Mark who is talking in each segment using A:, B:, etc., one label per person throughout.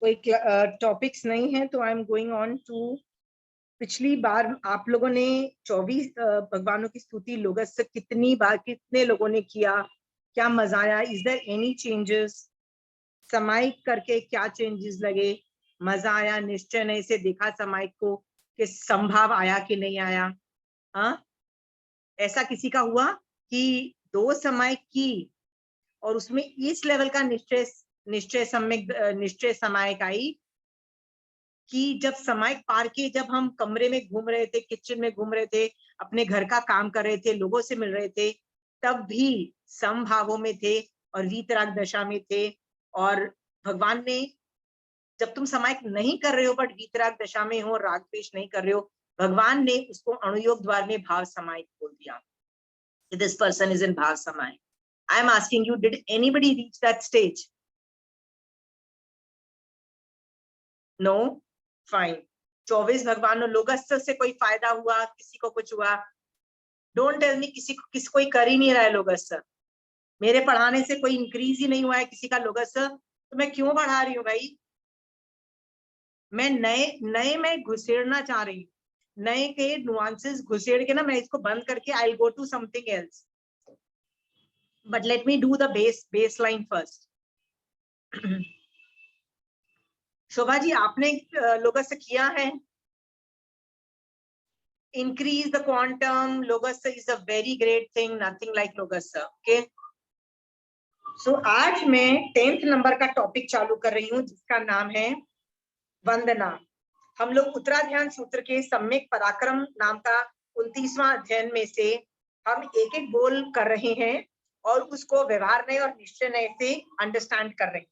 A: कोई टॉपिक्स नहीं है तो I am going on to. पिछली बार आप लोगों ने 24 भगवानों की स्तुति लोगस से कितनी बार कितने लोगों ने किया, क्या मजा आया? Is there any changes? समाइक करके क्या चेंजेस लगे? मजा आया? निश्चय नहीं से देखा समाइक को कि संभाव आया कि नहीं आया? हाँ, ऐसा किसी का हुआ कि दो समाइक की और उसमें इस लेवल का निश्चय निश्चय सम्यक निश्चय समाइक आई कि जब समाइक पार के जब हम कमरे में घूम रहे थे, किचन में घूम रहे थे, अपने घर का काम कर रहे थे, लोगों से मिल रहे थे, तब भी समभावों में थे और वीतराग दशा में थे। और भगवान ने, जब तुम समाइक नहीं कर रहे हो बट वीतराग दशा में हो, राग द्वेष नहीं कर रहे हो, भगवान ने उसको अणुयोग द्वार में भाव समाइक बोल दिया। दिस पर्सन इज इन भाव समाइक। I am asking you, did anybody reach that stage? No? Fine. 24 भगवान लोगस्थ से कोई फायदा हुआ? किसी को कुछ हुआ? डोंट टेल मी किसी कोई कर ही नहीं रहा है लोगस्थ। मेरे पढ़ाने से कोई इंक्रीज ही नहीं हुआ है किसी का लोगस्थ, तो मैं क्यों बढ़ा रही हूँ भाई? मैं नए नए में घुसेड़ना चाह रही हूँ, नए के नुआंसेस घुसेड़ के ना मैं इसको बंद करके I will go to something else, but let me do the base line first. Shobha ji, आपने लोगस्थ किया है? increase the quantum. Logos is a very great thing, nothing like Logos. Okay, so आज मैं 10th नंबर का टॉपिक चालू कर रही हूँ जिसका नाम है वंदना। हम लोग उत्तराध्यान सूत्र के सम्यक पराक्रम नाम का 29वां अध्ययन में से हम एक एक बोल कर रहे हैं और उसको व्यवहार नय और निश्चय नय से अंडरस्टैंड कर रहे हैं।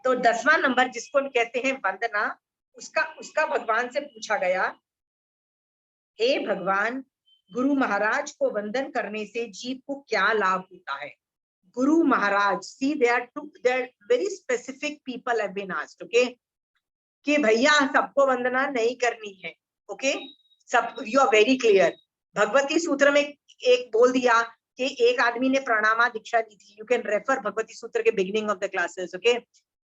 A: तो 10वां नंबर जिसको कहते हैं वंदना, उसका भगवान से पूछा गया, हे भगवान, गुरु महाराज को वंदन करने से जीव को क्या लाभ होता है? गुरु महाराज, see they are very specific people have been asked, okay, कि भैया सबको वंदना नहीं करनी है। ओके, सब you are very clear. Bhagavati Sutra में एक बोल दिया कि एक आदमी ने प्रणामा दीक्षा दी थी। यू कैन रेफर भगवती सूत्र के beginning of the classes. Okay,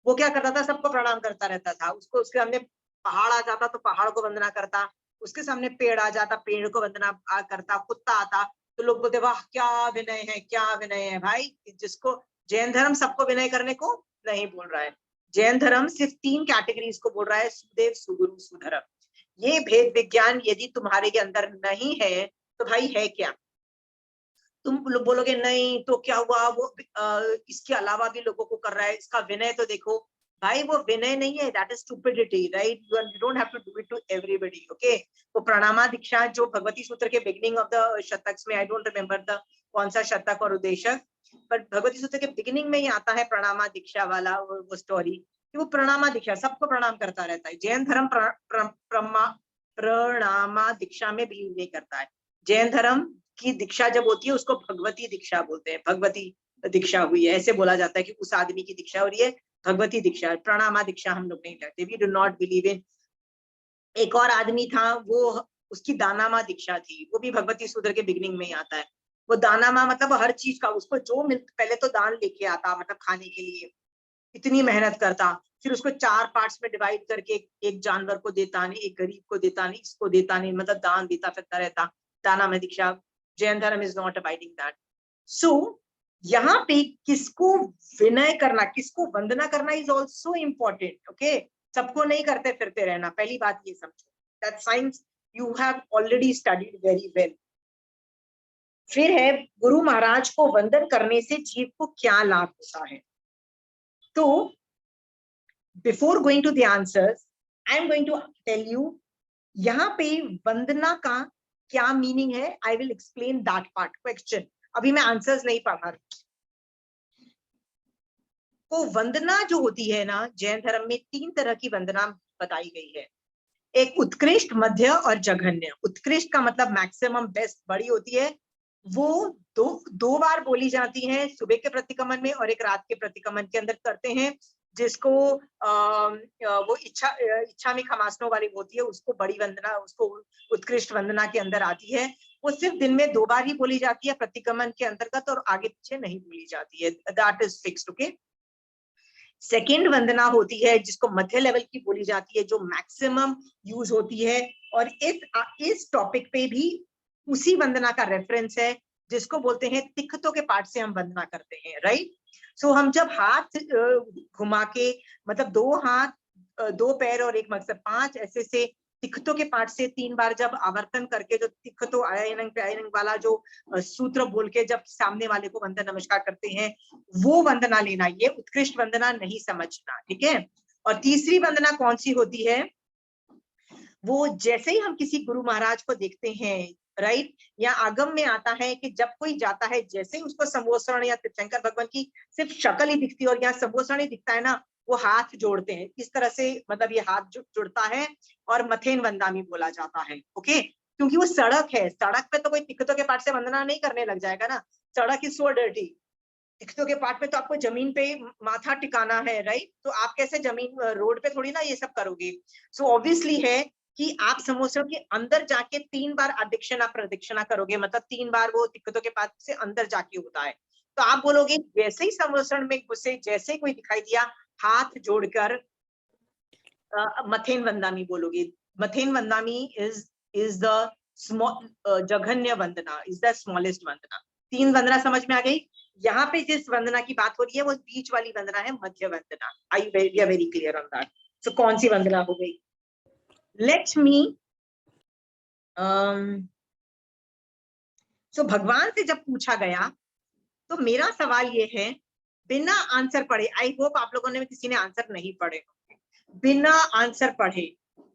A: वो क्या करता था? सबको प्रणाम करता रहता था। उसको उसके सामने पहाड़ आ जाता तो पहाड़ को वंदना करता, उसके सामने पेड़ आ जाता पेड़ को वंदना करता, कुत्ता आता तो लोग बोलते वाह क्या विनय है, क्या विनय है। भाई, जिसको जैन धर्म सबको विनय करने को नहीं बोल रहा है। जैन धर्म सिर्फ 3 कैटेगरीज को बोल रहा है, सुदेव, सुगुरु, सुधर्म। ये भेद विज्ञान यदि तुम्हारे के अंदर नहीं है तो भाई है क्या? तुम बोलोगे नहीं तो क्या हुआ, वो इसके अलावा भी लोगों को कर रहा है, इसका विनय तो देखो। भाई वो विनय नहीं है, that is stupidity, right? You don't have to do it to everybody. Okay, वो प्रणामा दीक्षा जो भगवती सूत्र के बिगिनिंग ऑफ द शतक में, आई डोंट रिमेम्बर द कौन सा शतक और उद्देशक, बट भगवती सूत्र के बिगिनिंग में ही आता है प्रणामा दीक्षा वाला वो स्टोरी कि वो प्रणामा दीक्षा सबको प्रणाम करता रहता है। जैन धर्म प्रणामा दीक्षा में बिलीव नहीं करता है। जैन धर्म की दीक्षा जब होती है उसको भगवती दीक्षा बोलते हैं। भगवती दीक्षा हुई है ऐसे बोला जाता है कि उस आदमी की दीक्षा हो रही है, भगवती दीक्षा। प्रणामा दीक्षा हम लोग नहीं करते, we do not believe in. एक और आदमी था, वो उसकी दानामा दीक्षा थी, वो भी भगवती सूत्र के बिगिनिंग में ही आता है। वो दानामा मतलब हर चीज का उसको जो पहले तो दान लेके आता, मतलब खाने के लिए इतनी मेहनत करता, फिर उसको 4 पार्ट्स में डिवाइड करके एक जानवर को देता नहीं, एक गरीब को देता नहीं, इसको देता नहीं, मतलब दान देता फिरता रहता। दाना में दीक्षा, जैन धर्म इज नॉट अबाइडिंग दैट। सो यहाँ पे किसको विनय करना, किसको वंदना करना इज ऑल्सो इम्पोर्टेंट। ओके, सबको नहीं करते फिरते रहना, पहली बात ये समझो। That science you have already studied very well. फिर है गुरु महाराज को वंदन करने से जीव को क्या लाभ होता है। तो before going to the answers, I am going to tell you यहाँ पे वंदना का क्या मीनिंग है। I will explain that part question, अभी मैं आंसर्स नहीं पढ़ा रही। तो वंदना जो होती है ना, जैन धर्म में 3 तरह की वंदना बताई गई है। एक उत्कृष्ट, मध्य और जघन्य। उत्कृष्ट का मतलब मैक्सिमम, बेस्ट, बड़ी होती है। वो दो बार बोली जाती है, सुबह के प्रतिक्रमण में और एक रात के प्रतिक्रमण के अंदर करते हैं, जिसको वो इच्छा में खमासनों वाली होती है, उसको बड़ी वंदना, उसको उत्कृष्ट वंदना के अंदर आती है। वो सिर्फ दिन में 2 बार ही बोली जाती है प्रतिक्रमण के अंतर्गत और आगे पीछे नहीं बोली जाती है। That is fixed. Okay, second वंदना होती है जिसको मध्य लेवल की बोली जाती है, जो मैक्सिमम यूज होती है, और इस टॉपिक पे भी उसी वंदना का रेफरेंस है जिसको बोलते हैं तिखतों के पाठ से हम वंदना करते हैं, राइट। सो हम जब हाथ घुमा के, मतलब 2 हाथ 2 पैर और 1 मकसद 5 ऐसे से तिखतों के पाठ से 3 बार जब आवर्तन करके जो तिखतो आयनंग प्रयायनंग वाला जो सूत्र बोल के जब सामने वाले को वंदन नमस्कार करते हैं, वो वंदना लेना, ये उत्कृष्ट वंदना नहीं समझना, ठीक है। और तीसरी वंदना कौन सी होती है, वो जैसे ही हम किसी गुरु महाराज को देखते हैं, राइट, या आगम में आता है कि जब कोई जाता है, जैसे ही उसको संबोधन या तीर्थंकर भगवान की सिर्फ शक्ल ही दिखती है और यहाँ संबोधन ही दिखता है ना, वो हाथ जोड़ते हैं इस तरह से, मतलब ये हाथ जुड़ता है और मथेन वंदामी बोला जाता है, ओके। क्योंकि वो सड़क है, सड़क पे तो कोई तिखतों के पाठ से वंदना नहीं करने लग जाएगा ना, सड़क इज सो डर्टी। तिखतों के पाठ में तो आपको जमीन पे माथा टिकाना है, राइट, तो आप कैसे जमीन रोड पे थोड़ी ना ये सब करोगे। सो ऑब्वियसली है कि आप समोसों के अंदर जाके 3 बार अदक्षिणा प्रदक्षिणा करोगे, मतलब 3 बार वो तिखतों के पाठ से अंदर जाके होता है। तो आप बोलोगे जैसे ही समोसण में घुसे, जैसे ही कोई दिखाई दिया, हाथ जोड़कर मथेन वंदामी बोलोगे। मथेन वंदामी इज द स्मॉल जघन्य वंदना, इज द स्मॉलेस्ट वंदना। 3 वंदना समझ में आ गई। यहाँ पे जिस वंदना की बात हो रही है वो बीच वाली वंदना है, मध्य वंदना। I very clear on that. So कौन सी वंदना हो गई? लेट मी सो भगवान से जब पूछा गया तो मेरा सवाल ये है, बिना आंसर पढ़े, आई होप आप लोगों ने किसी ने आंसर नहीं पढ़े, बिना आंसर पढ़े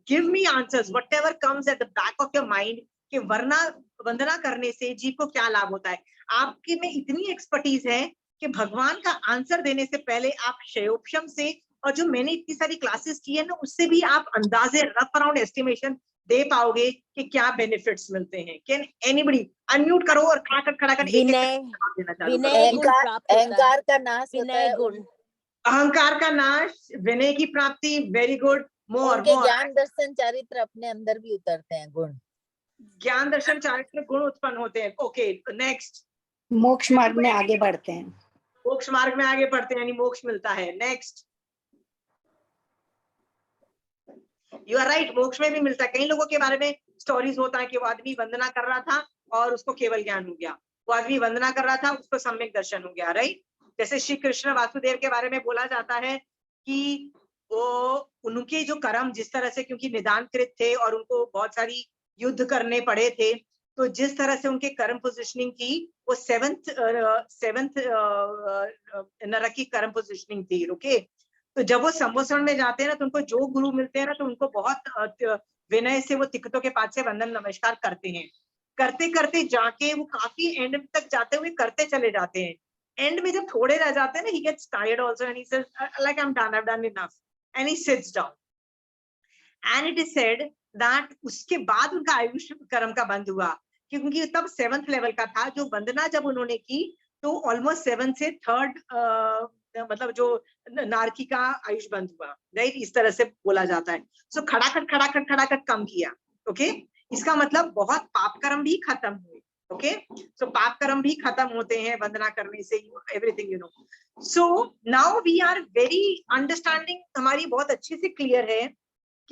A: give me answers whatever comes at the back of your mind, कि वरना वंदना करने से जीव को क्या लाभ होता है। आपके में इतनी एक्सपर्टीज है कि भगवान का आंसर देने से पहले आप शयोपशम से, और जो मैंने इतनी सारी क्लासेस की है ना, उससे भी आप अंदाजे रफ अराउंड एस्टिमेशन दे पाओगे कि क्या बेनिफिट्स मिलते हैं। कैन एनीबडी अनम्यूट करो और खड़ा कर
B: विनय गुण प्राप्त होता है, अहंकार का नाश होता है,
A: अहंकार का नाश, विनय की प्राप्ति, वेरी गुड, मोर
B: ज्ञान दर्शन चारित्र अपने अंदर भी उतरते हैं, गुण,
A: ज्ञान दर्शन चारित्र गुण उत्पन्न होते हैं। ओके, नेक्स्ट,
C: मोक्ष मार्ग में आगे बढ़ते हैं,
A: मोक्ष मार्ग में आगे बढ़ते हैं, यानी मोक्ष मिलता है। नेक्स्ट, यू आर राइट, मोक्ष में भी मिलता है। कई लोगों के बारे में स्टोरीज होता है कि वो आदमी वंदना कर रहा था और उसको केवल ज्ञान हो गया, वो आदमी वंदना कर रहा था उसको सम्यक दर्शन हो गया, राइट। जैसे श्री कृष्ण वासुदेव के बारे में बोला जाता है कि वो उनके जो कर्म जिस तरह से, क्योंकि निदानकृत थे और उनको बहुत सारी युद्ध करने पड़े थे, तो जिस तरह से उनके कर्म पोजिशनिंग थी वो सेवंथ नरकी कर्म पोजिशनिंग थी, ओके। तो जब वो संबोधन में जाते हैं ना, तो उनको जो गुरु मिलते हैं ना, तो उनको बहुत विनय से वो तिखतों के पाठ से वंदन नमस्कार करते हैं। करते करते जाके वो काफी एंड तक जाते हुए करते चले जाते हैं। एंड में जब थोड़े रह जाते हैं ना, he gets tired also and he says like I'm done, I've done enough, and he sits down. And it is said that उसके बाद उनका आयुष्य कर्म का बंद हुआ, क्योंकि तब 7th लेवल का था। जो वंदना जब उन्होंने की तो ऑलमोस्ट 7 से 3rd मतलब जो नारकी का आयुष बंद हुआ, राइट, इस तरह से बोला जाता है। सो खड़ाखट कम किया, ओके। इसका मतलब बहुत पाप कर्म भी खत्म हुए, ओके। सो पाप कर्म भी खत्म होते हैं वंदना करने से, everything, you know. So now we are very understanding, हमारी बहुत अच्छे से क्लियर है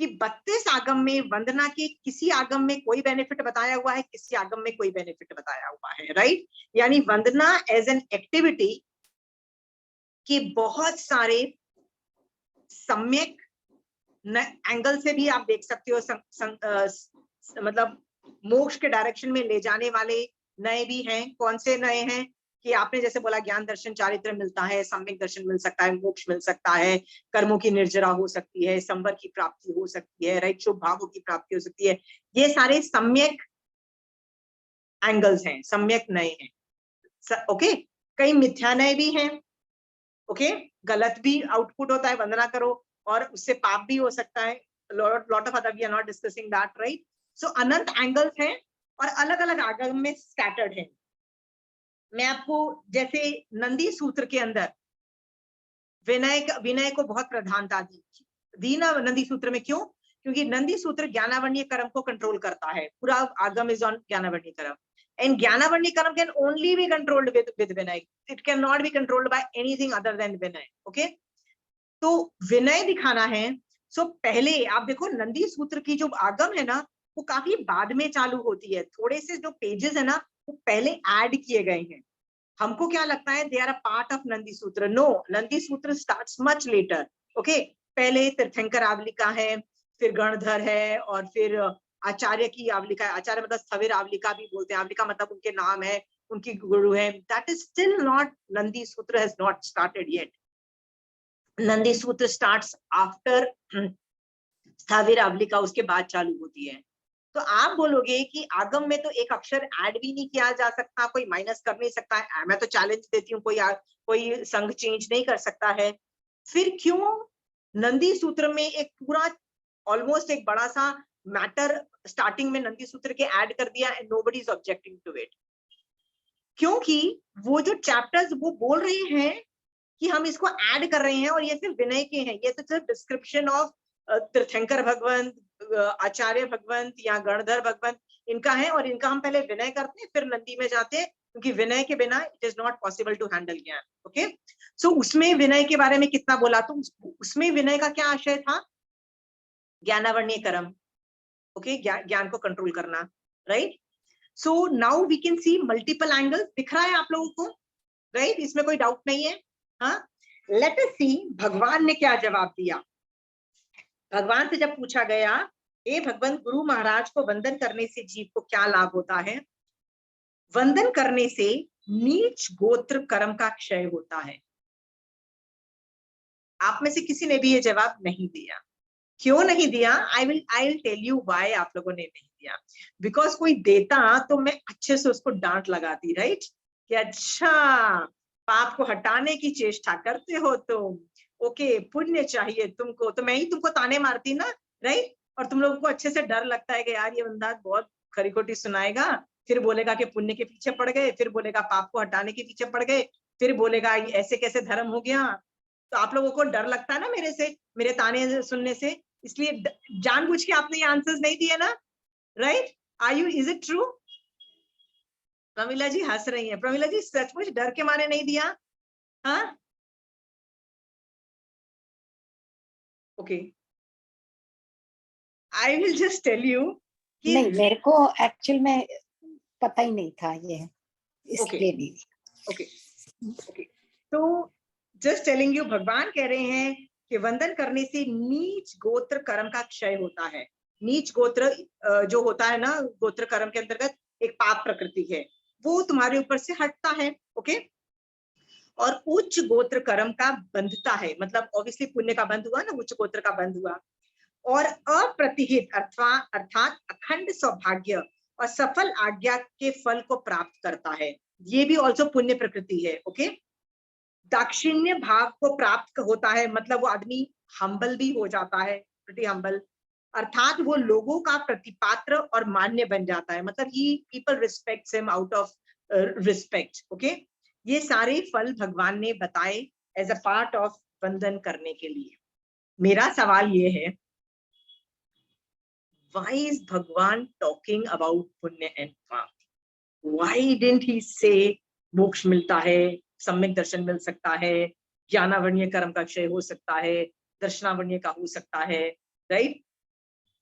A: कि 32 आगम में वंदना के किसी आगम में कोई बेनिफिट बताया हुआ है, किसी आगम में कोई बेनिफिट बताया हुआ है, राइट। यानी वंदना एज एन एक्टिविटी कि बहुत सारे सम्यक एंगल से भी आप देख सकते हो, मतलब मोक्ष के डायरेक्शन में ले जाने वाले नए भी हैं। कौन से नए हैं कि आपने जैसे बोला ज्ञान दर्शन चारित्र मिलता है, सम्यक दर्शन मिल सकता है, मोक्ष मिल सकता है, कर्मों की निर्जरा हो सकती है, संवर की प्राप्ति हो सकती है, राइट, शुभ भावों की प्राप्ति हो सकती है। ये सारे सम्यक एंगल्स हैं, सम्यक नए हैं, ओके। कई मिथ्या नए भी हैं, ओके, गलत भी आउटपुट होता है, वंदना करो और उससे पाप भी हो सकता है। Lot of other we are not discussing that, right. So अनंत एंगल्स हैं और अलग अलग आगम में स्कैटर्ड हैं। मैं आपको जैसे नंदी सूत्र के अंदर विनय को बहुत प्रधानता दी ना नंदी सूत्र में। क्यों? क्योंकि नंदी सूत्र ज्ञानावरणीय कर्म को कंट्रोल करता है, पूरा आगम इज ऑन ज्ञानावरणीय कर्म, and ज्ञानावरणीय कर्म can only be controlled with Vinay. It cannot be controlled by anything other than Vinay. Okay. तो विनय दिखाना है। सो पहले आप देखो नंदी सूत्र की जो आगम है ना वो काफी बाद में चालू होती है, थोड़े से जो पेजेस है ना वो पहले ऐड किए गए हैं। हमको क्या लगता है they are a part of Nandi Sutra, no, Nandi Sutra starts much later. Okay, पहले तीर्थंकर आवलिका है, फिर गणधर है, और फिर आचार्य की आवलिका है। आचार्य मतलब स्थविर आवलिका भी बोलते हैं, आवलिका मतलब उनके नाम है, उनकी गुरु है। That is still not, Nandi Sutra has not started yet. Nandi Sutra starts after स्थविर आवलिका, उसके बाद चालू होती है। तो आप बोलोगे कि आगम में तो एक अक्षर ऐड भी नहीं किया जा सकता, कोई माइनस कर नहीं सकता है, मैं तो चैलेंज देती हूँ, कोई संघ चेंज नहीं कर सकता है, फिर क्यों नंदी सूत्र में एक पूरा ऑलमोस्ट एक बड़ा सा मैटर स्टार्टिंग में नंदी सूत्र के ऐड कर दिया and nobody is objecting to it? क्योंकि वो जो चैप्टर्स वो बोल रहे हैं कि हम इसको ऐड कर रहे हैं, और ये सिर्फ विनय के हैं, ये तो सिर्फ डिस्क्रिप्शन ऑफ तीर्थंकर भगवंत, आचार्य भगवंत या गणधर भगवंत इनका है, और इनका हम पहले विनय करते हैं फिर नंदी में जाते हैं, क्योंकि विनय के बिना it is not possible to handle gyan. Okay, so उसमें विनय के बारे में कितना बोला, तो उसमें विनय का क्या आशय था? ज्ञानावरणीय कर्म। ओके, ज्ञान को कंट्रोल करना, right? So now we can see multiple angles, दिख रहा है आप लोगों को, राइट? इसमें कोई डाउट नहीं है। हाँ, लेट अस सी भगवान ने क्या जवाब दिया। भगवान से जब पूछा गया, हे भगवंत, गुरु महाराज को वंदन करने से जीव को क्या लाभ होता है? वंदन करने से नीच गोत्र कर्म का क्षय होता है। आप में से किसी ने भी ये जवाब नहीं दिया। क्यों नहीं दिया? I will tell you why आप लोगों ने नहीं दिया। बिकॉज कोई देता तो मैं अच्छे से उसको डांट लगाती, राइट? कि अच्छा पाप को हटाने की चेष्टा करते हो तुम, ओके, पुण्य चाहिए तुमको, तो मैं ही तुमको ताने मारती ना, राइट? और तुम लोगों को अच्छे से डर लगता है कि यार ये बंदा बहुत खरी खोटी सुनाएगा, फिर बोलेगा कि पुण्य के पीछे पड़ गए, फिर बोलेगा पाप को हटाने के पीछे पड़ गए, फिर बोलेगा ऐसे कैसे धर्म हो गया। तो आप लोगों को डर लगता है ना मेरे से, मेरे ताने सुनने से, इसलिए जानबूझ के आपने ये आंसर्स नहीं दिए ना, right? Are you, is it true? Pramila ji हंस रही हैं। प्रमिला जी सचमुच डर के मारे नहीं दिया? हाँ, okay, I will just tell you कि
C: नहीं, मेरे को एक्चुअल में पता ही नहीं था ये, इसलिए नहीं।
A: ओके, ओके, तो जस्ट टेलिंग यू, भगवान कह रहे हैं कि वंदन करने से नीच गोत्र कर्म का क्षय होता है। नीच गोत्र जो होता है ना, गोत्र कर्म के अंतर्गत एक पाप प्रकृति है, वो तुम्हारे ऊपर से हटता है। ओके, और उच्च गोत्र कर्म का बंधता है, मतलब ऑब्वियसली पुण्य का बंध हुआ ना, उच्च गोत्र का बंध हुआ, और अप्रतिहित अर्थात अखंड सौभाग्य और सफल आज्ञा के फल को प्राप्त करता है। ये भी ऑल्सो पुण्य प्रकृति है। ओके, दाक्षिण्य भाव को प्राप्त होता है, मतलब वो आदमी हम्बल भी हो जाता है, प्रीटी हम्बल, अर्थात वो लोगों का प्रतिपात्र और मान्य बन जाता है, मतलब ही people respects him out of respect. Okay, ये सारे फल भगवान ने बताए एज अ पार्ट ऑफ वंदन करने के लिए। मेरा सवाल ये है, why is भगवान talking about पुण्य and पाप? Why didn't he say मोक्ष मिलता है, सम्यक दर्शन मिल सकता है, ज्ञानावरणीय कर्म का क्षय हो सकता है, दर्शनावरणीय का हो सकता है, राइट?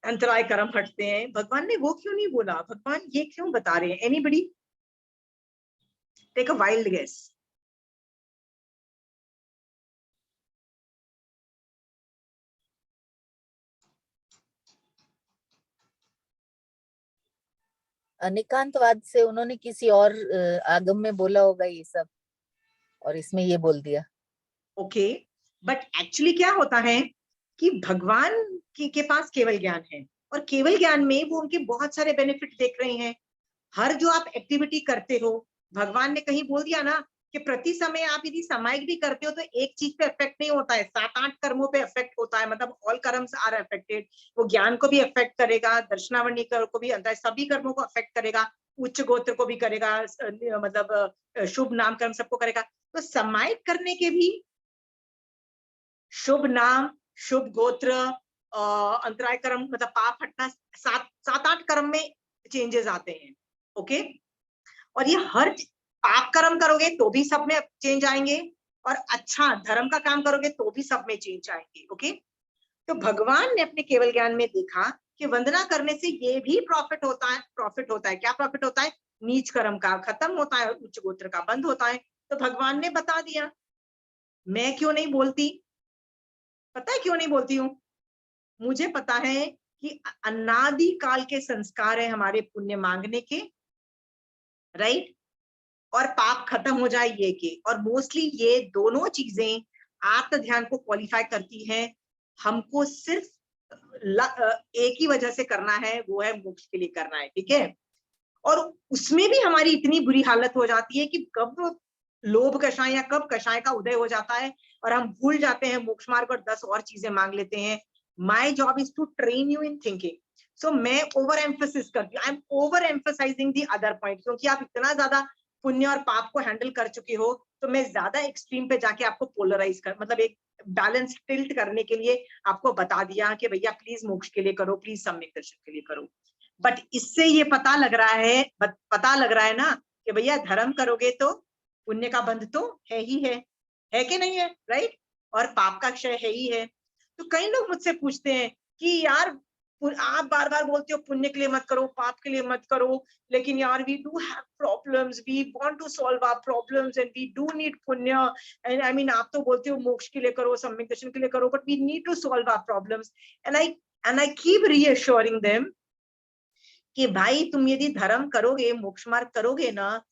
A: अंतराय कर्म हटते हैं, भगवान ने वो क्यों नहीं बोला? भगवान ये क्यों बता रहे हैं? Anybody take a wild guess?
B: अनिकांतवाद से उन्होंने किसी और आगम में बोला होगा ये सब, और इसमें ये बोल दिया।
A: ओके, बट एक्चुअली क्या होता है कि भगवान के पास केवल ज्ञान है, और केवल ज्ञान में वो उनके बहुत सारे बेनिफिट देख रहे हैं। हर जो आप एक्टिविटी करते हो, भगवान ने कहीं बोल दिया ना कि प्रति समय आप यदि सामायिक भी करते हो तो एक चीज पे इफेक्ट नहीं होता है, 7-8 कर्मों पे इफेक्ट होता है, मतलब ऑल कर्म्स आर अफेक्टेड। वो ज्ञान को भी अफेक्ट करेगा, दर्शनावरणीय कर्म को भी, सभी कर्मों को अफेक्ट करेगा, उच्च गोत्र को भी करेगा, मतलब शुभ नाम कर्म सबको करेगा। तो सामायिक करने के भी शुभ नाम, शुभ गोत्र, अंतराय कर्म, मतलब पाप हटना, 7-8 कर्म में चेंजेस आते हैं। ओके, और ये हर पाप कर्म करोगे तो भी सब में चेंज आएंगे, और अच्छा धर्म का काम करोगे तो भी सब में चेंज आएंगे। ओके, तो भगवान ने अपने केवल ज्ञान में देखा कि वंदना करने से ये भी प्रॉफिट होता है। प्रॉफिट होता है, क्या प्रॉफिट होता है? नीच कर्म का खत्म होता है, उच्च गोत्र का बंद होता है। तो भगवान ने बता दिया। मैं क्यों नहीं बोलती? पता है क्यों नहीं बोलती हूँ? मुझे पता है कि अनादि काल के संस्कार है हमारे पुण्य मांगने के, राइट, और पाप खत्म हो जाए ये के। और मोस्टली ये दोनों चीजें आत्म ध्यान को क्वालिफाई करती हैं। हमको सिर्फ एक ही वजह से करना है, वो है मोक्ष के लिए करना है, ठीक है। और उसमें भी हमारी इतनी बुरी हालत हो जाती है कि कब लोभ कषाय या कब कषाय का उदय हो जाता है और हम भूल जाते हैं मोक्ष मार्ग और 10 और चीजें मांग लेते हैं। My job is to train you in thinking. So मैं ओवर एम्फोसिस करती हूँ, I am over emphasizing the other point, क्योंकि आप इतना ज्यादा पुण्य और पाप को हैंडल कर चुके हो, तो मैं ज्यादा एक्सट्रीम पे जाके आपको पोलराइज कर, मतलब एक बैलेंस टिल्ट करने के लिए आपको बता दिया कि भैया प्लीज मोक्ष के लिए करो, प्लीज सम्यक दर्शन के लिए करो। बट इससे ये पता लग रहा है ना कि भैया धर्म करोगे तो पुण्य का बंध तो है ही है कि नहीं है, राइट, और पाप का क्षय है ही है। तो कई लोग मुझसे पूछते हैं कि यार आप बार बार बोलते हो पुण्य के लिए मत करो, पाप के लिए मत करो, लेकिन यार we do have problems, we want to solve our problems and we do need punya. And I mean आप तो बोलते हो मोक्ष के लिए करो, सम्यक दर्शन के लिए करो, but we need to solve our problems. And I keep reassuring them कि भाई तुम यदि धर्म करोगे, मोक्ष मार्ग करोगे ना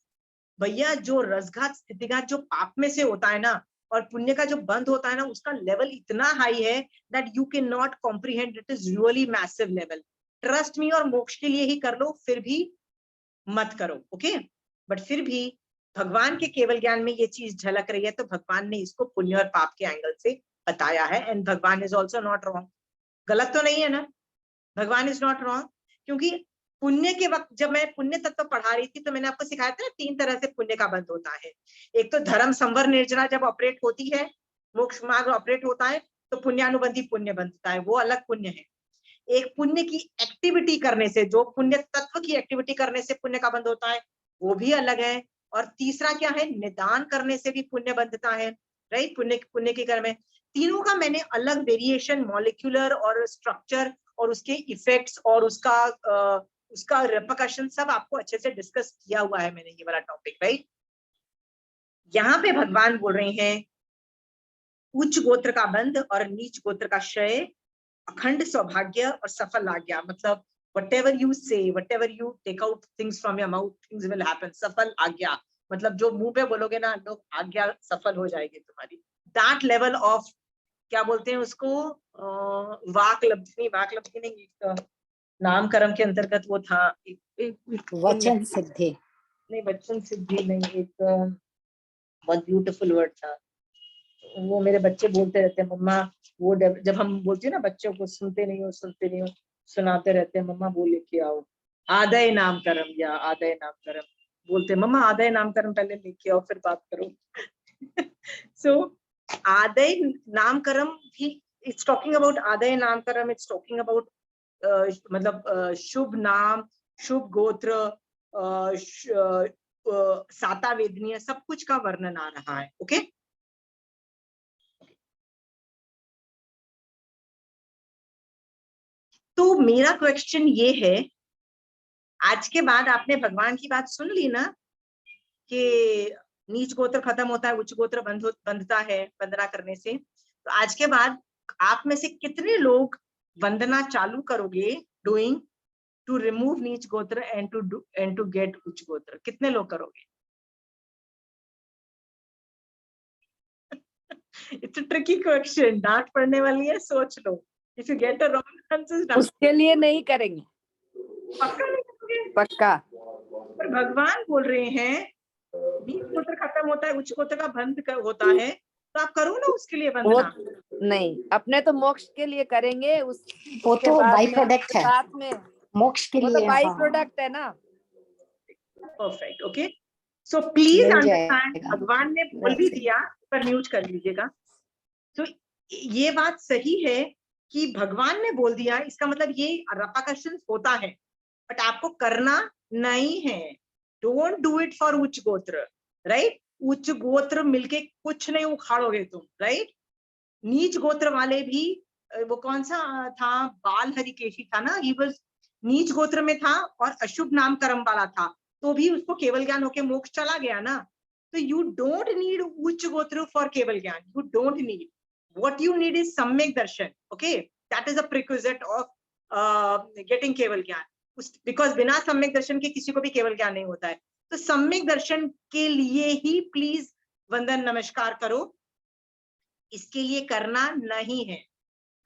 A: भैया, जो रसघात स्थितिघात जो पाप में से होता है ना और पुण्य का जो बंद होता है ना, उसका लेवल इतना हाई है that you can not comprehend, it is really massive level. Trust me, और मोक्ष के लिए ही कर लो, फिर भी मत करो, ओके। बट फिर भी भगवान के केवल ज्ञान में ये चीज झलक रही है, तो भगवान ने इसको पुण्य और पाप के एंगल से बताया है। एंड भगवान इज ऑल्सो नॉट रॉन्ग, गलत तो नहीं है ना, भगवान इज नॉट रॉन्ग। क्योंकि पुण्य के वक्त जब मैं पुण्य तत्व पढ़ा रही थी तो मैंने आपको सिखाया था ना 3 तरह से पुण्य का बंध होता है। एक तो धर्म संवर निर्जना जब ऑपरेट होती है, मोक्ष मार्ग ऑपरेट होता है, तो पुण्यानुबंधी पुण्य बंधता है, वो अलग पुण्य है। एक पुण्य की एक्टिविटी करने से, जो पुण्य तत्व की एक्टिविटी करने से पुण्य का बंध होता है, वो भी अलग है। और तीसरा क्या है, निदान करने से भी पुण्य बंधता है, राइट, पुण्य की कर्म में। तीनों का मैंने अलग वेरिएशन, मॉलिक्यूलर और स्ट्रक्चर और उसके इफेक्ट्स और उसका रेपरकशन सब आपको अच्छे से डिस्कस किया हुआ है मैंने, ये वाला टॉपिक, राइट। यहाँ पे भगवान बोल रहे हैं उच्च गोत्र का बंध और नीच गोत्र का क्षय, अखंड सौभाग्य और सफल आज्ञा। मतलब whatever you say, whatever you take out things from your mouth, things will happen। सफल आज्ञा मतलब जो मुंह पे बोलोगे ना, लोग आज्ञा सफल हो जाएगी तुम्हारी। दैट लेवल ऑफ, क्या बोलते हैं उसको, वाक लब्धि नहीं, नाम कर्म के अंतर्गत वो था
C: वचन सिद्धि,
A: नहीं वचन सिद्धि नहीं, एक बहुत ब्यूटीफुल वर्ड था, वो मेरे बच्चे बोलते रहते हैं मम्मा, वो जब हम बोलते हैं ना बच्चों को, सुनते नहीं हो सुनाते रहते हैं, मम्मा वो लेके आओ आदय नाम कर्म, या आदय नाम कर्म बोलते, मम्मा आदय नाम कर्म पहले लेके आओ फिर बात करो। सो आदय नाम कर्म भी, इट्स टॉकिंग अबाउट आदय नाम कर्म, इट्स टॉकिंग अबाउट मतलब शुभ नाम, शुभ गोत्र, साता वेदनीय, सब कुछ का वर्णन आ रहा है, ओके। तो मेरा क्वेश्चन ये है, आज के बाद आपने भगवान की बात सुन ली ना कि नीच गोत्र खत्म होता है, उच्च गोत्र बंधता है वंदना करने से, तो आज के बाद आप में से कितने लोग वंदना चालू करोगे डूइंग टू रिमूव नीच गोत्र एंड टू गेट उच्च गोत्र? कितने लोग करोगे? इट्स अ ट्रिकी क्वेश्चन, डांट पड़ने वाली है, सोच लो। If you get a wrong answer,
B: उसके लिए नहीं करेंगे,
A: पक्का नहीं करोगे?
B: पक्का।
A: पर भगवान बोल रहे हैं नीच गोत्र खत्म होता है, उच्च गोत्र का बंध होता है, तो आप करो ना उसके लिए वंदना।
B: नहीं, अपने तो मोक्ष के लिए करेंगे,
C: वो तो बाई प्रोडक्ट है,
B: साथ में
C: मोक्ष के
B: वो
C: लिए
B: तो बाई
C: हाँ,
B: प्रोडक्ट है ना।
A: Perfect, okay. So please
C: mill
A: understand,
C: जाएगा।
A: भगवान ने बोल भी दिया, पर म्यूट कर लीजिएगा। तो ये बात सही है कि भगवान ने बोल दिया, इसका मतलब ये रेपरकशन होता है, बट आपको करना नहीं है। डोंट डू इट फॉर उच्च गोत्र, राइट। उच्च गोत्र मिलके कुछ नहीं उखाड़ोगे तुम, राइट। नीच गोत्र वाले भी, वो कौन सा था, बाल हरिकेशी था ना, ही वाज नीच गोत्र में था और अशुभ नाम कर्म वाला था, तो भी उसको केवल ज्ञान होके मोक्ष चला गया ना। तो यू डोंट नीड उच्च गोत्र फॉर केवल ज्ञान, you don't need, what you need is सम्यक दर्शन, okay, that is a prerequisite of getting केवल ज्ञान, बिकॉज बिना सम्यक दर्शन के किसी को भी केवल ज्ञान नहीं होता है। तो सम्यक दर्शन के लिए ही प्लीज वंदन नमस्कार करो, इसके लिए करना नहीं है।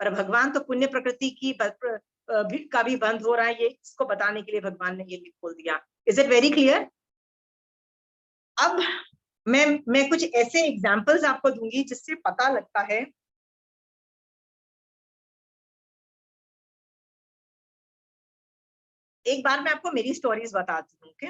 A: पर भगवान तो पुण्य प्रकृति की का भी बंद हो रहा है, ये इसको बताने के लिए भगवान ने ये भी बोल दिया। Is it very clear? अब मैं कुछ ऐसे एग्जाम्पल्स आपको दूंगी जिससे पता लगता है। एक बार मैं आपको मेरी स्टोरीज बताती हूँ, ओके।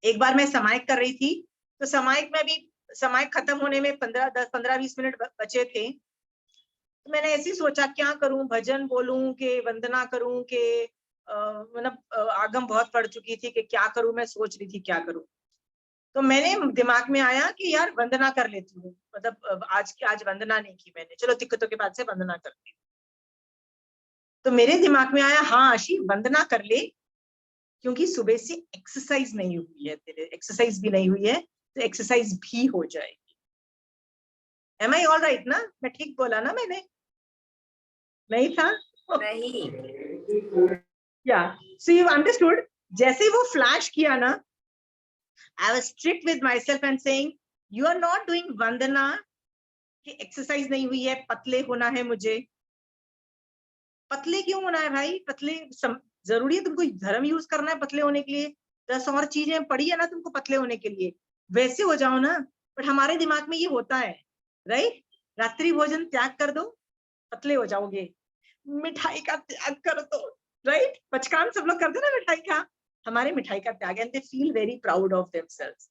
A: एक बार मैं समायक कर रही थी, तो समायक में भी, समायक खत्म होने में 15-20 मिनट बचे थे। तो मैंने ऐसे ही सोचा क्या करूं, भजन बोलूं कि वंदना करूं कि मतलब आगम बहुत पड़ चुकी थी कि क्या करूं, मैं सोच रही थी क्या करूं। तो मैंने दिमाग में आया कि यार वंदना कर लेती हूँ, मतलब आज वंदना नहीं की मैंने, चलो दिक्कतों के बाद से वंदना करती हूँ। तो मेरे दिमाग में आया, हाँ आशी वंदना कर ले, क्योंकि सुबह से एक्सरसाइज नहीं हुई है, तेरे एक्सरसाइज भी नहीं हुई है, तो एक्सरसाइज भी हो जाएगी। एम आई ऑल राइट ना? मैं ठीक बोला ना? मैंने नहीं था?
B: नहीं।
A: या सो यू अंडरस्टूड। जैसे ही वो फ्लैश किया ना, I was strict with my self and saying you are not doing वंदना कि एक्सरसाइज नहीं हुई है, पतले होना है मुझे। पतले क्यों होना है भाई? पतले जरूरी है तुमको धर्म यूज करना है पतले होने के लिए? 10 और चीजें पड़ी है ना तुमको पतले होने के लिए, वैसे हो जाओ ना। बट हमारे दिमाग में ये होता है, राइट, रात्रि भोजन त्याग कर दो, पतले हो जाओगे। मिठाई का त्याग कर दो, राइट, पचकान सब लोग करते ना मिठाई का, हमारे मिठाई का त्याग, and they feel very proud of themselves.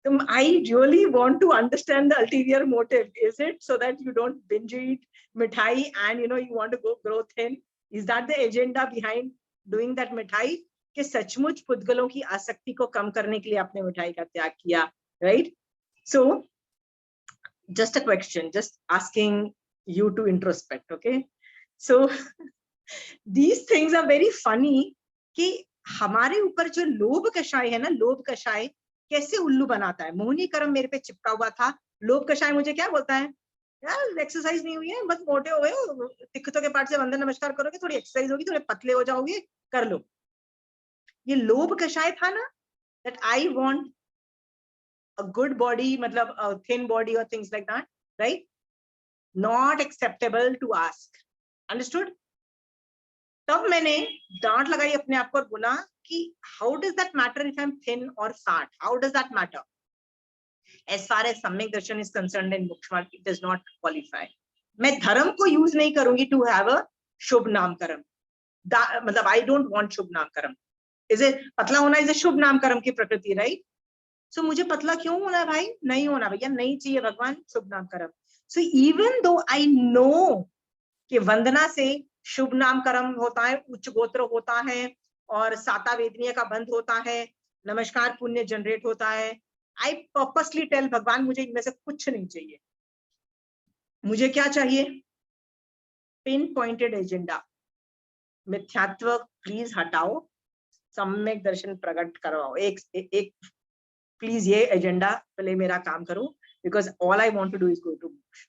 A: So I really want to understand the ulterior motive. Is it so that you don't binge eat mithai and you want to grow thin? Is that the agenda behind doing that mithai? कि सचमुच पुद्गलों की आसक्ति को कम करने के लिए आपने मिठाई का त्याग किया, right? So just a question, just asking you to introspect, okay? So these things are very funny कि हमारे ऊपर जो लोभ कषाय है ना, लोभ कषाय कैसे उल्लू बनाता है। मोहिनी कर्म मेरे पे चिपका हुआ था, लोभ कषाय मुझे क्या बोलता है, यार एक्सरसाइज नहीं हुई है, बस मोटे हो गए, दिक्कतों के पाठ से वंदन नमस्कार करोगे, थोड़ी एक्सरसाइज होगी, थोड़े पतले हो जाओगे, कर लो। ये लोभ कषाय था ना, that I want a good body, मतलब a thin body or things like that, right? Not acceptable to ask. Understood? तब मैंने डांट लगाई अपने आप को और बोला कि how does that matter if I am thin और fat, how does that matter? As far as सम्यक दर्शन इज कंसर्न्ड इन मोक्ष मार्ग, इट डज नॉट क्वालिफाई। मैं धर्म को यूज नहीं करूंगी टू हैव अ शुभ नाम कर्म, मतलब आई डोंट वांट शुभ नाम कर्म। इज इट पतला होना इज ए शुभ नाम कर्म की प्रकृति, राइट? सो मुझे पतला क्यों होना है भाई? नहीं होना भैया, नहीं चाहिए भगवान शुभ नाम कर्म। So even though I know कि वंदना से शुभ नाम कर्म होता है, उच्च गोत्र होता है, और साता वेदनीय का बंध होता है, नमस्कार पुण्य जनरेट होता है, आई पर्पसली टेल भगवान मुझे इनमें से कुछ नहीं चाहिए। मुझे क्या चाहिए? Pin pointed agenda. मिथ्यात्व प्लीज हटाओ, सम्यक दर्शन प्रकट करवाओ। एक प्लीज ये एजेंडा पहले मेरा काम करो, because all I want to do is go to moksha.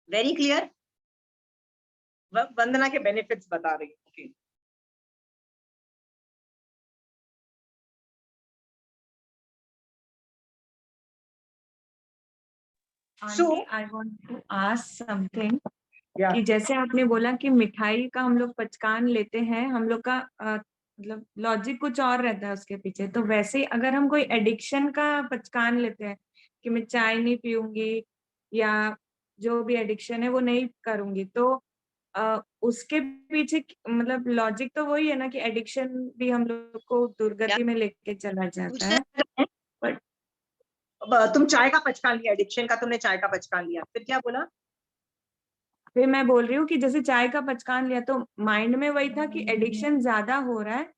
A: Very clear? वंदना के बेनिफिट्स बता रही हूँ। okay.
D: So I want to ask something.
A: Yeah.
D: कि जैसे आपने बोला कि मिठाई का हम लोग पचकान लेते हैं, हम लोग का मतलब लॉजिक कुछ और रहता है उसके पीछे, तो वैसे ही अगर हम कोई एडिक्शन का पचकान लेते हैं कि मैं चाय नहीं पीऊंगी या जो भी एडिक्शन है वो नहीं करूंगी, तो उसके पीछे मतलब लॉजिक तो वही है ना कि एडिक्शन भी हम लोग को दुर्गति में लेके चला जाता है।
A: तुम चाय का पचकान लिया, एडिक्शन का तुमने चाय का पचकान लिया, फिर क्या बोला?
D: फिर मैं बोल रही हूँ कि जैसे चाय का पचकान लिया तो माइंड में वही था कि एडिक्शन ज्यादा हो रहा है,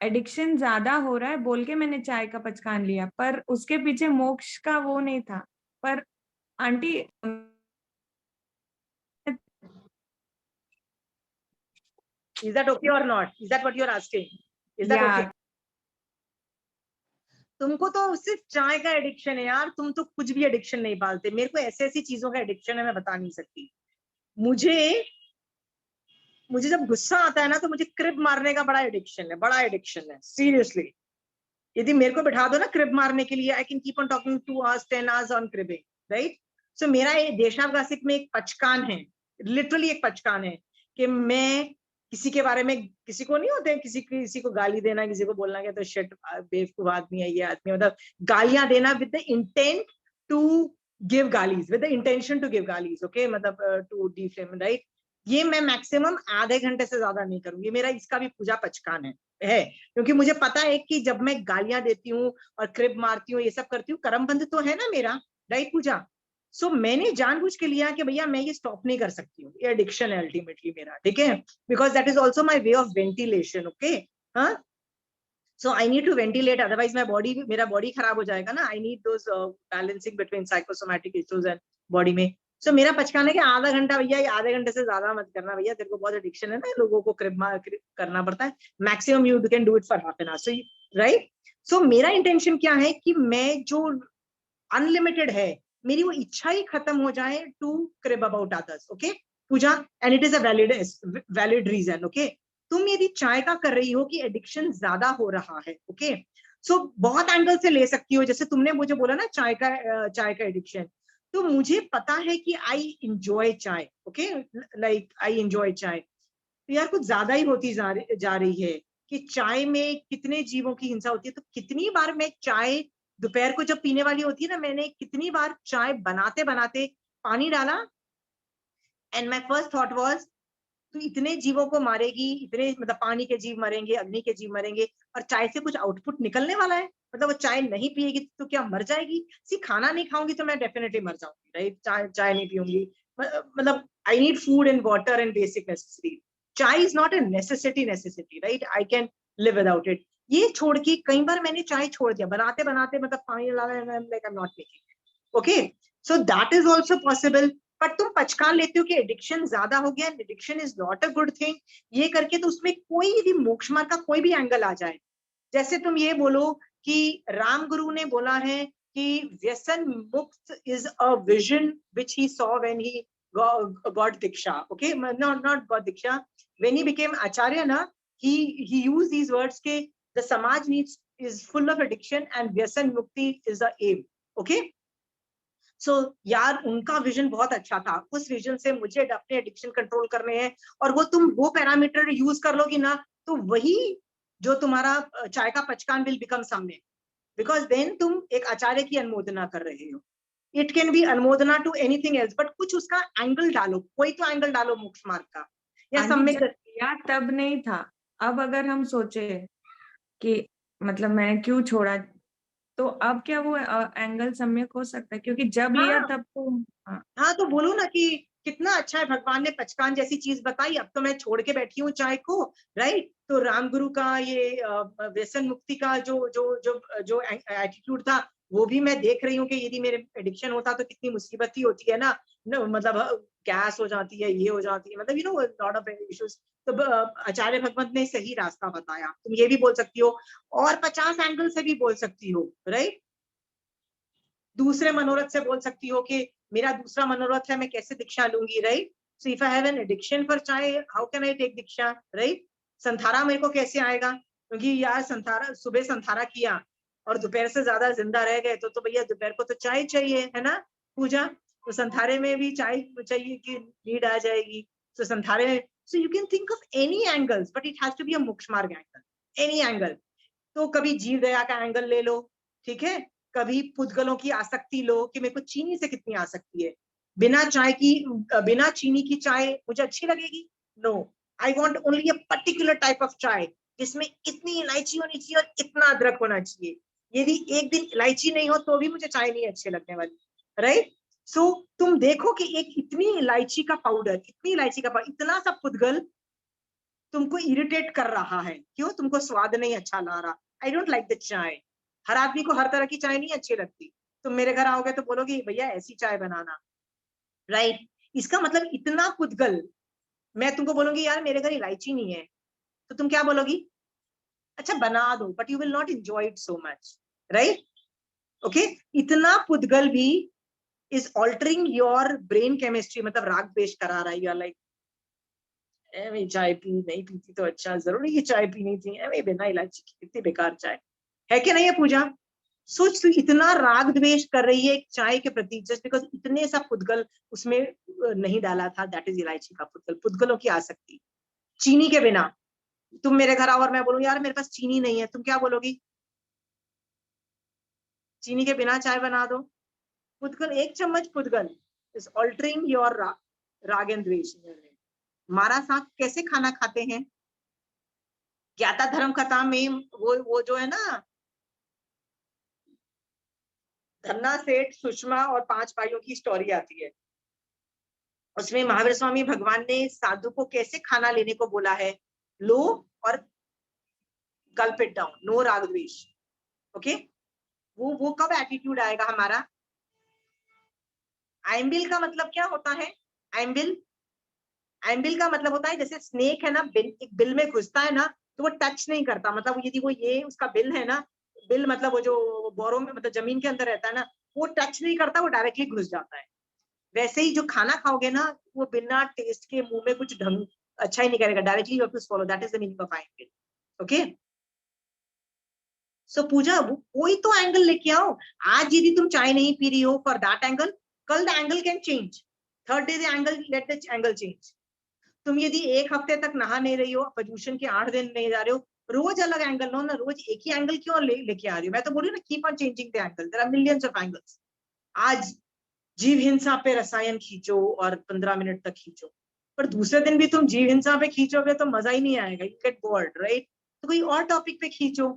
D: एडिक्शन ज्यादा हो रहा है बोल के मैंने चाय का पचकान लिया, पर उसके पीछे मोक्ष का वो नहीं था। पर aunty
A: Is that okay or not? Is that what you're asking? Is that
D: या
A: okay? तुमको तो सिर्फ चाय का एडिक्शन है यार, तुम तो कुछ भी एडिक्शन नहीं पालते। मेरे को ऐसी ऐसी चीजों का एडिक्शन है, मैं बता नहीं सकती। मुझे जब गुस्सा आता है ना, तो मुझे क्रिब मारने का बड़ा एडिक्शन है, बड़ा एडिक्शन है सीरियसली। यदि मेरे को बिठा दो ना क्रिब मारने के लिए, I can keep on talking 2 hours 10 hours on cribbing, right. So मेरा ये देशावकाशिक में एक पचकान है, लिटरली एक पचकान है, कि मैं किसी के बारे में, किसी को नहीं होते, किसी को गाली देना, किसी को बोलना कि तो शिट बेवकूफ आदमी है ये आदमी, मतलब गालियां देना with the intent to give गालीज, with the intention to give गालीज, ओके, मतलब टू डिफ्लेम, राइट। ये मैं मैक्सिमम आधे घंटे से ज्यादा नहीं करूंगी। मेरा इसका भी पूजा पचकान है, क्योंकि मुझे पता है कि जब मैं गालियां देती हूँ और क्रिब मारती हूँ, ये सब करती हूँ, कर्म बंध तो है ना मेरा, राइट पूजा। सो मैंने जानबूझ के लिया कि भैया मैं ये स्टॉप नहीं कर सकती हूँ, ये एडिक्शन है अल्टीमेटली मेरा, ठीक है, because that is also my way of ventilation, okay. हाँ, so I need to ventilate, otherwise मेरा बॉडी खराब हो जाएगा ना। I need those balancing between psychosomatic issues and body में। सो मेरा पचकाने के आधा घंटा भैया, ये आधे घंटे से ज्यादा मत करना भैया, तेरे को बहुत एडिक्शन है ना, लोगों को क्रिब करना पड़ता है। Maximum you can do it for half an hour, so right. So मेरा इंटेंशन क्या है कि मैं जो अनलिमिटेड है, मेरी वो इच्छा ही खत्म हो जाए to crib about others, okay puja, and it is a valid reason, okay. तुम यदि चाय का कर रही हो कि एडिक्शन ज्यादा हो रहा है, ओके, सो बहुत एंगल से ले सकती हो। जैसे तुमने मुझे बोला ना चाय का एडिक्शन, तो मुझे पता है कि आई इंजॉय चाय, ओके, लाइक आई इंजॉय चाय। तो यार कुछ ज्यादा ही होती जा रही है कि चाय में कितने जीवों की हिंसा होती है। तो कितनी बार मैं चाय दोपहर को जब पीने वाली होती है ना, मैंने कितनी बार चाय बनाते बनाते पानी डाला, and my first thought was, तो इतने जीवों को मारेगी, इतने मतलब पानी के जीव मरेंगे, अग्नि के जीव मरेंगे, और चाय से कुछ आउटपुट निकलने वाला है, मतलब वो चाय नहीं पिएगी तो क्या मर जाएगी? सी खाना नहीं खाऊंगी तो मैं डेफिनेटली मर जाऊंगी, राइट। चाय नहीं पीऊंगी, मतलब I need food and water and basic necessity. Chai is not a necessity, right, I can live without it. ये छोड़ के कई बार मैंने चाय छोड़ दिया बनाते बनाते, मतलब पानी डाला, like I am not making, okay. So that is also possible. पर तुम पचकान लेते हो कि एडिक्शन ज्यादा हो गया, addiction is not a good thing, ये करके तो उसमें कोई भी मोक्ष मार्ग का कोई भी एंगल आ जाए। जैसे तुम ये बोलो कि राम गुरु ने बोला है कि व्यसन मुक्त is a vision which he saw when he got diksha, okay, not got diksha, when he became acharya ना, he used these words के the समाज needs is full of addiction and व्यसन मुक्ति is the aim, okay। सो यार उनका विजन बहुत अच्छा था, उस विजन से मुझे अपने एडिक्शन कंट्रोल करने हैं, और वो तुम वो पैरामीटर यूज कर लोगी ना, तो वही जो तुम्हारा चाय का पचकान will become something, because then तुम एक आचार्य की अनुमोदना कर रहे हो। It can be anumodana to anything else, but कुछ उसका एंगल डालो, कोई तो एंगल डालो मोक्ष मार्ग का, या
D: आंटी
A: सम्यक
D: जब लिया तब नहीं था। अब अगर हम सोचे कि मतलब मैंने क्यों छोड़ा, तो अब क्या वो एंगल सम्यक हो सकता है? क्योंकि जब लिया
A: हाँ
D: तब तो हाँ।
A: हाँ, तो बोलो ना कि कितना अच्छा है, भगवान ने पचकान जैसी चीज बताई, अब तो मैं छोड़ के बैठी हूँ चाय को, राइट। तो रामगुरु का ये व्यसन मुक्ति का जो जो जो जो एटीट्यूड था, वो भी मैं देख रही हूँ कि यदि मेरे एडिक्शन होता तो कितनी मुसीबत ही होती है ना, मतलब गैस हो जाती है, ये हो जाती है, मतलब you know lot of issues. तो आचार्य भगवंत ने सही रास्ता बताया। तुम ये भी बोल सकती हो, और 50 एंगल से भी बोल सकती हो, राइट। दूसरे मनोरथ से बोल सकती हो कि मेरा दूसरा मनोरथ है, मैं कैसे दीक्षा लूंगी, right. So if I have an addiction for chai, how can I take diksha, right. संथारा मेरे को कैसे आएगा? क्योंकि यार संथारा, सुबह संथारा किया और दोपहर से ज्यादा जिंदा रह गए, तो भैया दोपहर को तो चाय चाहिए, है ना पूजा। तो संथारे में भी चाय चाहिए की नीड आ जाएगी। तो संथारे में, so you can think of any angles, but it has to be a moksha marg angle, any angle. तो कभी जीव दया का एंगल ले लो, ठीक है, कभी पुद्गलों की आसक्ति लो कि मेरे को चीनी से कितनी आसक्ति है, बिना चीनी की चाय मुझे अच्छी लगेगी? No, I want only a particular type of chai जिसमें इतनी इलायची होनी चाहिए और इतना अदरक होना चाहिए। यदि एक दिन इलायची नहीं हो तो भी मुझे चाय नहीं अच्छी लगने वाली, राइट। सो तुम देखो कि एक इतनी इलायची का पाउडर, इतनी इलायची का पाउडर, इतना सा पुद्गल तुमको इरिटेट कर रहा है, क्यों? तुमको स्वाद नहीं अच्छा ला रहा, आई डोंट लाइक द चाय। हर आदमी को हर तरह की चाय नहीं अच्छी लगती। तुम मेरे घर आओगे तो बोलोगे भैया ऐसी चाय बनाना, राइट? इसका मतलब इतना पुद्गल। मैं तुमको बोलूंगी यार मेरे घर इलायची नहीं है, तो तुम क्या बोलोगी? अच्छा बना दो, but you will not enjoy it so much, right? Okay, इतना पुद्गल भी is altering your brain chemistry, मतलब राग द्वेष करा रहा है। यू आर लाइक मैं चाय पी नहीं पीती तो अच्छा, जरूरी ये चाय पीनी थी, मैं बिना इलायची की कितनी बेकार चाय है कि नहीं है पूजा? सोच, तू इतना राग द्वेष कर रही है एक चाय के प्रति जस्ट बिकॉज इतने सा पुद्गल उसमें नहीं डाला था। दैट इज इलायची का पुद्गल, पुद्गलों की आसक्ति। चीनी के बिना तुम मेरे घर आओ और मैं बोलूं यार मेरे पास चीनी नहीं है, तुम क्या बोलोगी? चीनी के बिना चाय बना दो। पुद्गल, 1 चम्मच पुद्गल इज ऑल्टरिंग योर राग एंड द्वेष। मारा साग कैसे खाना खाते हैं? ज्ञाता धर्म कथा में वो जो है ना, धन्ना सेठ, सुषमा और 5 भाइयों की स्टोरी आती है। उसमें महावीर स्वामी भगवान ने साधु को कैसे खाना लेने को बोला है? लो और गल्प इट डाउन, नो राग द्वेष। ओके, वो कब एटीट्यूड आएगा हमारा? आइम्बिल का मतलब क्या होता है? आइम्बिल, आइम्बिल का मतलब होता है जैसे स्नेक है ना, एक बिल में घुसता है ना तो वो टच नहीं करता, मतलब यदि वो ये उसका बिल है ना, बिल मतलब वो जो बोरों में मतलब जमीन के अंदर रहता है ना, वो टच नहीं करता, वो डायरेक्टली घुस जाता है। वैसे ही जो खाना खाओगे ना, वो बिना टेस्ट के मुंह में कुछ ढंग अच्छा ही नहीं करेगा, directly you have to swallow, that is the meaning of ayambil. Okay, so पूजा कोई तो एंगल लेके आओ। आज यदि तुम चाय नहीं पी रही हो फॉर दैट एंगल, कल the angle can change, third day the angle, let the angle change. तुम यदि 1 हफ्ते तक नहा नहीं रही हो, प्रदूषण के 8 दिन नहीं जा रहे हो, रोज अलग एंगल लो ना, रोज एक ही एंगल क्यों लेके आ रही हो? मैं तो बोल रही हूँ ना, keep on changing the angle, there are millions of angles. आज जीव हिंसा पे रसायन खींचो और 15 मिनट तक खींचो, पर दूसरे दिन भी तुम जीव हिंसा पे खींचोगे तो मजा ही नहीं आएगा, यू गेट बोर्ड, राइट? तो कोई और टॉपिक पे खींचो।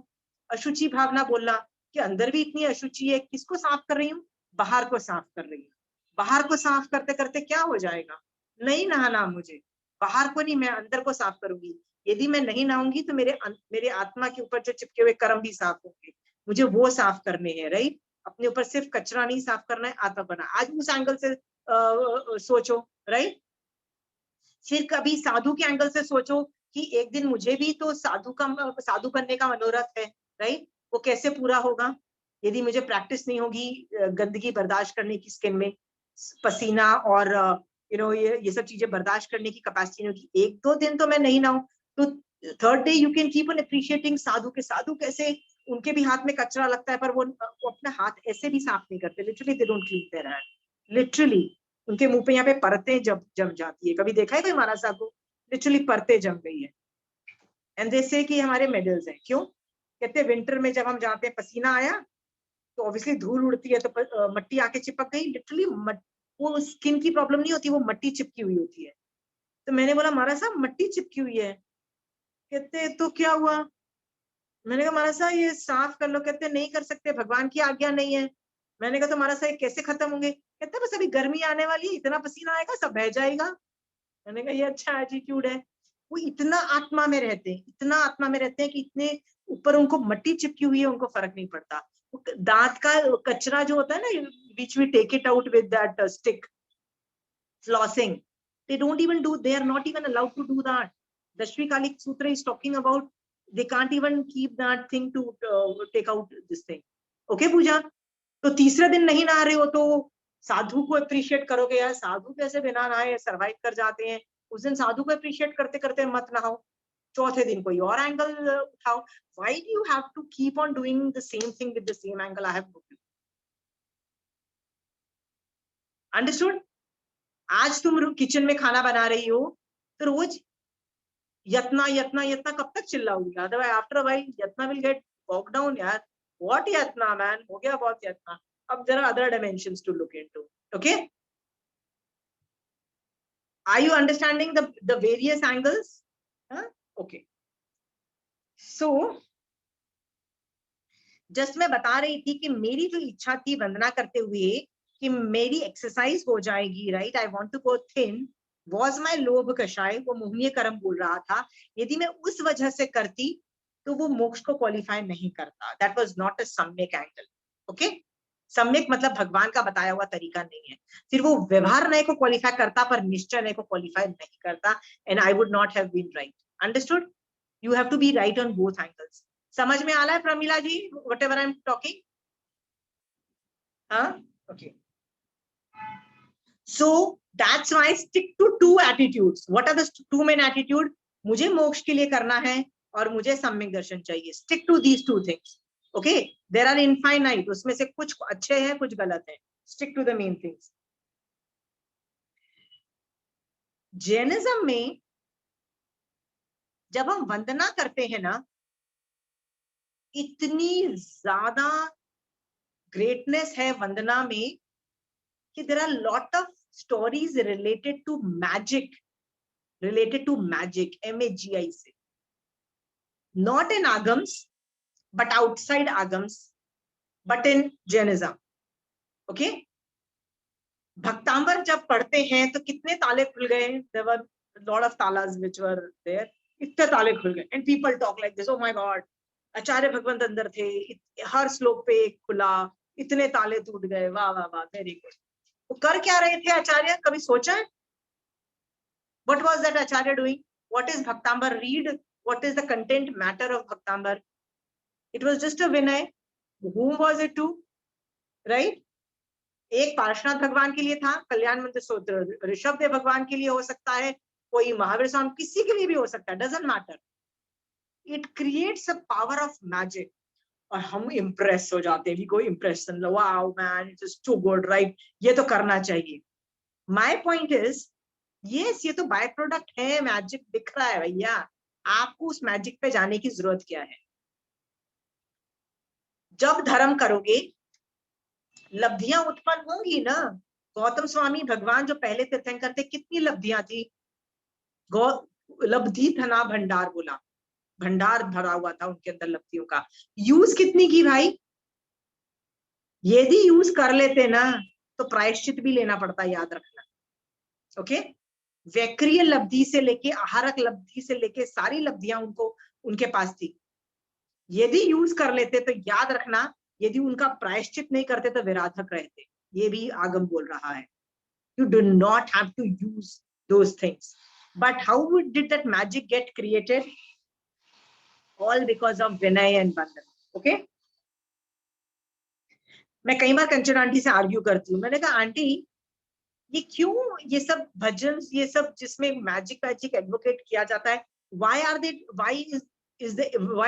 A: अशुचि भावना बोलना कि अंदर भी इतनी अशुचि है, किसको साफ कर रही हूँ? बाहर को साफ कर रही हूँ। बाहर को साफ करते करते क्या हो जाएगा? नहीं नहाना मुझे, बाहर को नहीं, मैं अंदर को साफ करूंगी। यदि मैं नहीं नहाऊंगी तो मेरे आत्मा के ऊपर जो चिपके हुए कर्म भी साफ होंगे, मुझे वो साफ करने हैं, राइट? अपने ऊपर सिर्फ कचरा नहीं साफ करना है, आत्मा बना। आज उस एंगल से सोचो, राइट? फिर कभी साधु के एंगल से सोचो कि एक दिन मुझे भी तो साधु बनने का मनोरथ है, राइट? वो कैसे पूरा होगा? यदि मुझे प्रैक्टिस नहीं होगी गंदगी बर्दाश्त करने की, स्किन में पसीना और ये सब चीजें बर्दाश्त करने की कैपेसिटी नहीं होगी, 1-2 दिन तो मैं नहीं नहाऊं, तो third day you can keep on appreciating साधु के। साधु कैसे, उनके भी हाथ में कचरा लगता है पर वो अपने हाथ ऐसे भी साफ नहीं करते, literally they don't clean their hand, literally उनके मुंह पे यहाँ पे परतें जम जाती है। कभी देखा है कोई महाराज साहब को? लिटरली परतें जम गई है। एंड दे से कि हमारे मेडल्स हैं, क्यों? कहते विंटर में जब हम जाते हैं, पसीना आया तो ऑब्वियसली धूल उड़ती है, तो मट्टी आके चिपक गई, लिटरली वो स्किन की प्रॉब्लम नहीं होती, वो मट्टी चिपकी हुई होती है। तो मैंने बोला महाराज साहब मट्टी चिपकी हुई है। कहते तो क्या हुआ? मैंने कहा महाराज साहब ये साफ कर लो। कहते नहीं कर सकते, भगवान की आज्ञा नहीं है। मैंने कहा तो महाराज साहब कैसे खत्म होंगे? कहते बस अभी गर्मी आने वाली है, इतना पसीना आएगा सब बह जाएगा। मैंने कहा ये अच्छा एटीट्यूड है। वो इतना आत्मा में रहते हैं, इतना आत्मा में रहते हैं कि इतने ऊपर उनको मट्टी चिपकी हुई है, उनको फर्क नहीं पड़ता। दांत का कचरा जो होता है ना, which we take it out with that stick flossing, they don't even do, they are not even allowed to do that. Dashvi Kalik Sutra is talking about they can't even keep that thing to take out this thing. Okay पूजा, तो तीसरे दिन नहीं नहा रहे हो तो साधु को appreciate करोगे, यार साधु कैसे बिना नहाए सर्वाइव कर जाते हैं, उस दिन साधु को अप्रिशिएट करते करते मत नहाओ, चौथे दिन कोई और एंगल उठाओ। Why do you have to keep on doing the same thing with the same angle? I have booked you. Understood? आज तुम किचन में खाना बना रही हो तो रोज यत्ना यत्ना यत्ना कब तक चिल्लाओगी? Otherwise after a while yatna will get walk down. यार व्हाट यत्ना मैन, हो गया बहुत यत्ना, अब जरा other dimensions to look into. Okay, are you understanding the various angles? Okay, so just मैं बता रही थी कि मेरी जो इच्छा थी वंदना करते हुए कि मेरी एक्सरसाइज हो जाएगी, right? I want to go thin, was my lobh kashay, वो मोहनीय कर्म बोल रहा था, यदि मैं उस वजह से करती तो वो मोक्ष को क्वालिफाई नहीं करता। दैट वॉज नॉट अ सम्यक एंगल। ओके, सम्यक मतलब भगवान का बताया हुआ तरीका नहीं है। फिर वो व्यवहार नए को क्वालिफाई करता पर निश्चय नए को क्वालिफाई नहीं करता, and I would not have been right. Understood? You have to be right on both angles. समझ में आ रहा है Pramila ji whatever I am talking? हाँ, okay. So that's why stick to two attitudes. What are the two main attitude? मुझे मोक्ष के लिए करना है और मुझे सम्यक दर्शन चाहिए। Stick to these two things. Okay? There are infinite. उसमें से कुछ अच्छे हैं, कुछ गलत हैं। Stick to the main things. Jainism में जब हम वंदना करते हैं ना, इतनी ज्यादा ग्रेटनेस है वंदना में कि there are lot of stories related to magic, MAGIC, not in agams but outside agams, but in Jainism. Okay, भक्तांबर जब पढ़ते हैं तो कितने ताले खुल गए? There were a lot of talas which were there. इतने ताले खुल गए, and people talk like this, oh my god, आचार्य भगवंत अंदर थे, हर श्लोक पे एक खुला, इतने ताले टूट गए, वाह वाह वाह, वेरी गुड। वो कर क्या रहे थे आचार्य? कभी सोचा है? What was that Acharya doing? What is Bhaktambar read? What is the content matter of Bhaktambar? It was just a Vinay. Whom was it to? Right? एक पार्श्वनाथ भगवान के लिए था, कल्याण मंत्र स्तोत्र ऋषभ देव भगवान के लिए हो सकता है, कोई महावीर स्वामी, किसी के लिए भी हो सकता है, doesn't matter. It creates a power of magic. और हम impress हो जाते हैं, we go impression, wow man, it is too good, right? ये तो करना चाहिए। My point is, yes, ये तो बाय प्रोडक्ट है, मैजिक दिख रहा है भैया, आपको उस मैजिक पे जाने की जरूरत क्या है? जब धर्म करोगे लब्धियां उत्पन्न होंगी ना। गौतम स्वामी भगवान जो पहले तीर्थंकर थे, कितनी लब्धियां थी? लब्धि धना भंडार बोला, भंडार भरा हुआ था उनके अंदर लब्धियों का। यूज कितनी की भाई? यदि यूज कर लेते ना तो प्रायश्चित भी लेना पड़ता, याद रखना। ओके, वैक्रिय लब्धि से लेके आहारक लब्धि से लेके सारी लब्धियां उनको उनके पास थी। यदि यूज कर लेते तो याद रखना, यदि उनका प्रायश्चित नहीं करते तो विराधक रहते। ये भी आगम बोल रहा है। You do not have to use those things. But how did that magic get created? All because of Vinay and Bandhan. Okay? मैं कई बार कंचन आंटी से आर्ग्यू करती हूँ। मैंने कहा आंटी ये क्यों ये सब भजन, ये सब जिसमें मैजिक एडवोकेट किया जाता है, why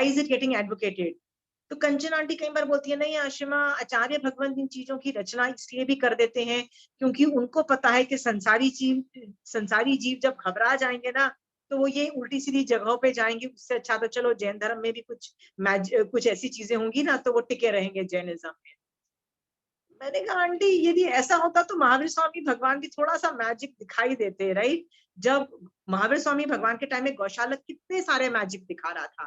A: is it getting advocated? तो कंचन आंटी कई बार बोलती है, नहीं आशिमा, आचार्य भगवंत इन चीजों की रचना इसलिए भी कर देते हैं क्योंकि उनको पता है कि संसारी जीव जब घबरा जाएंगे ना तो वो ये उल्टी सीधी जगहों पे जाएंगे। उससे अच्छा तो चलो जैन धर्म में भी कुछ ऐसी चीजें होंगी ना तो वो टिके रहेंगे जैनिज्म में। मैंने कहा आंटी यदि ऐसा होता तो महावीर स्वामी भगवान भी थोड़ा सा मैजिक दिखाई देते, राइट? जब महावीर स्वामी भगवान के टाइम में गौशाला कितने सारे मैजिक दिखा रहा था।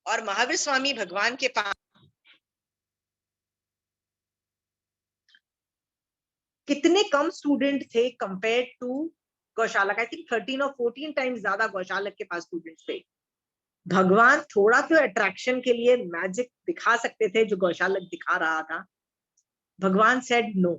A: और महावीर स्वामी भगवान के पास कितने कम स्टूडेंट थे कंपेयर टू गौशालक। आई थिंक 13 और 14 टाइम्स ज्यादा गौशालक के पास स्टूडेंट्स थे। भगवान थोड़ा तो अट्रैक्शन के लिए मैजिक दिखा सकते थे जो गौशालक दिखा रहा था। Bhagwan said no.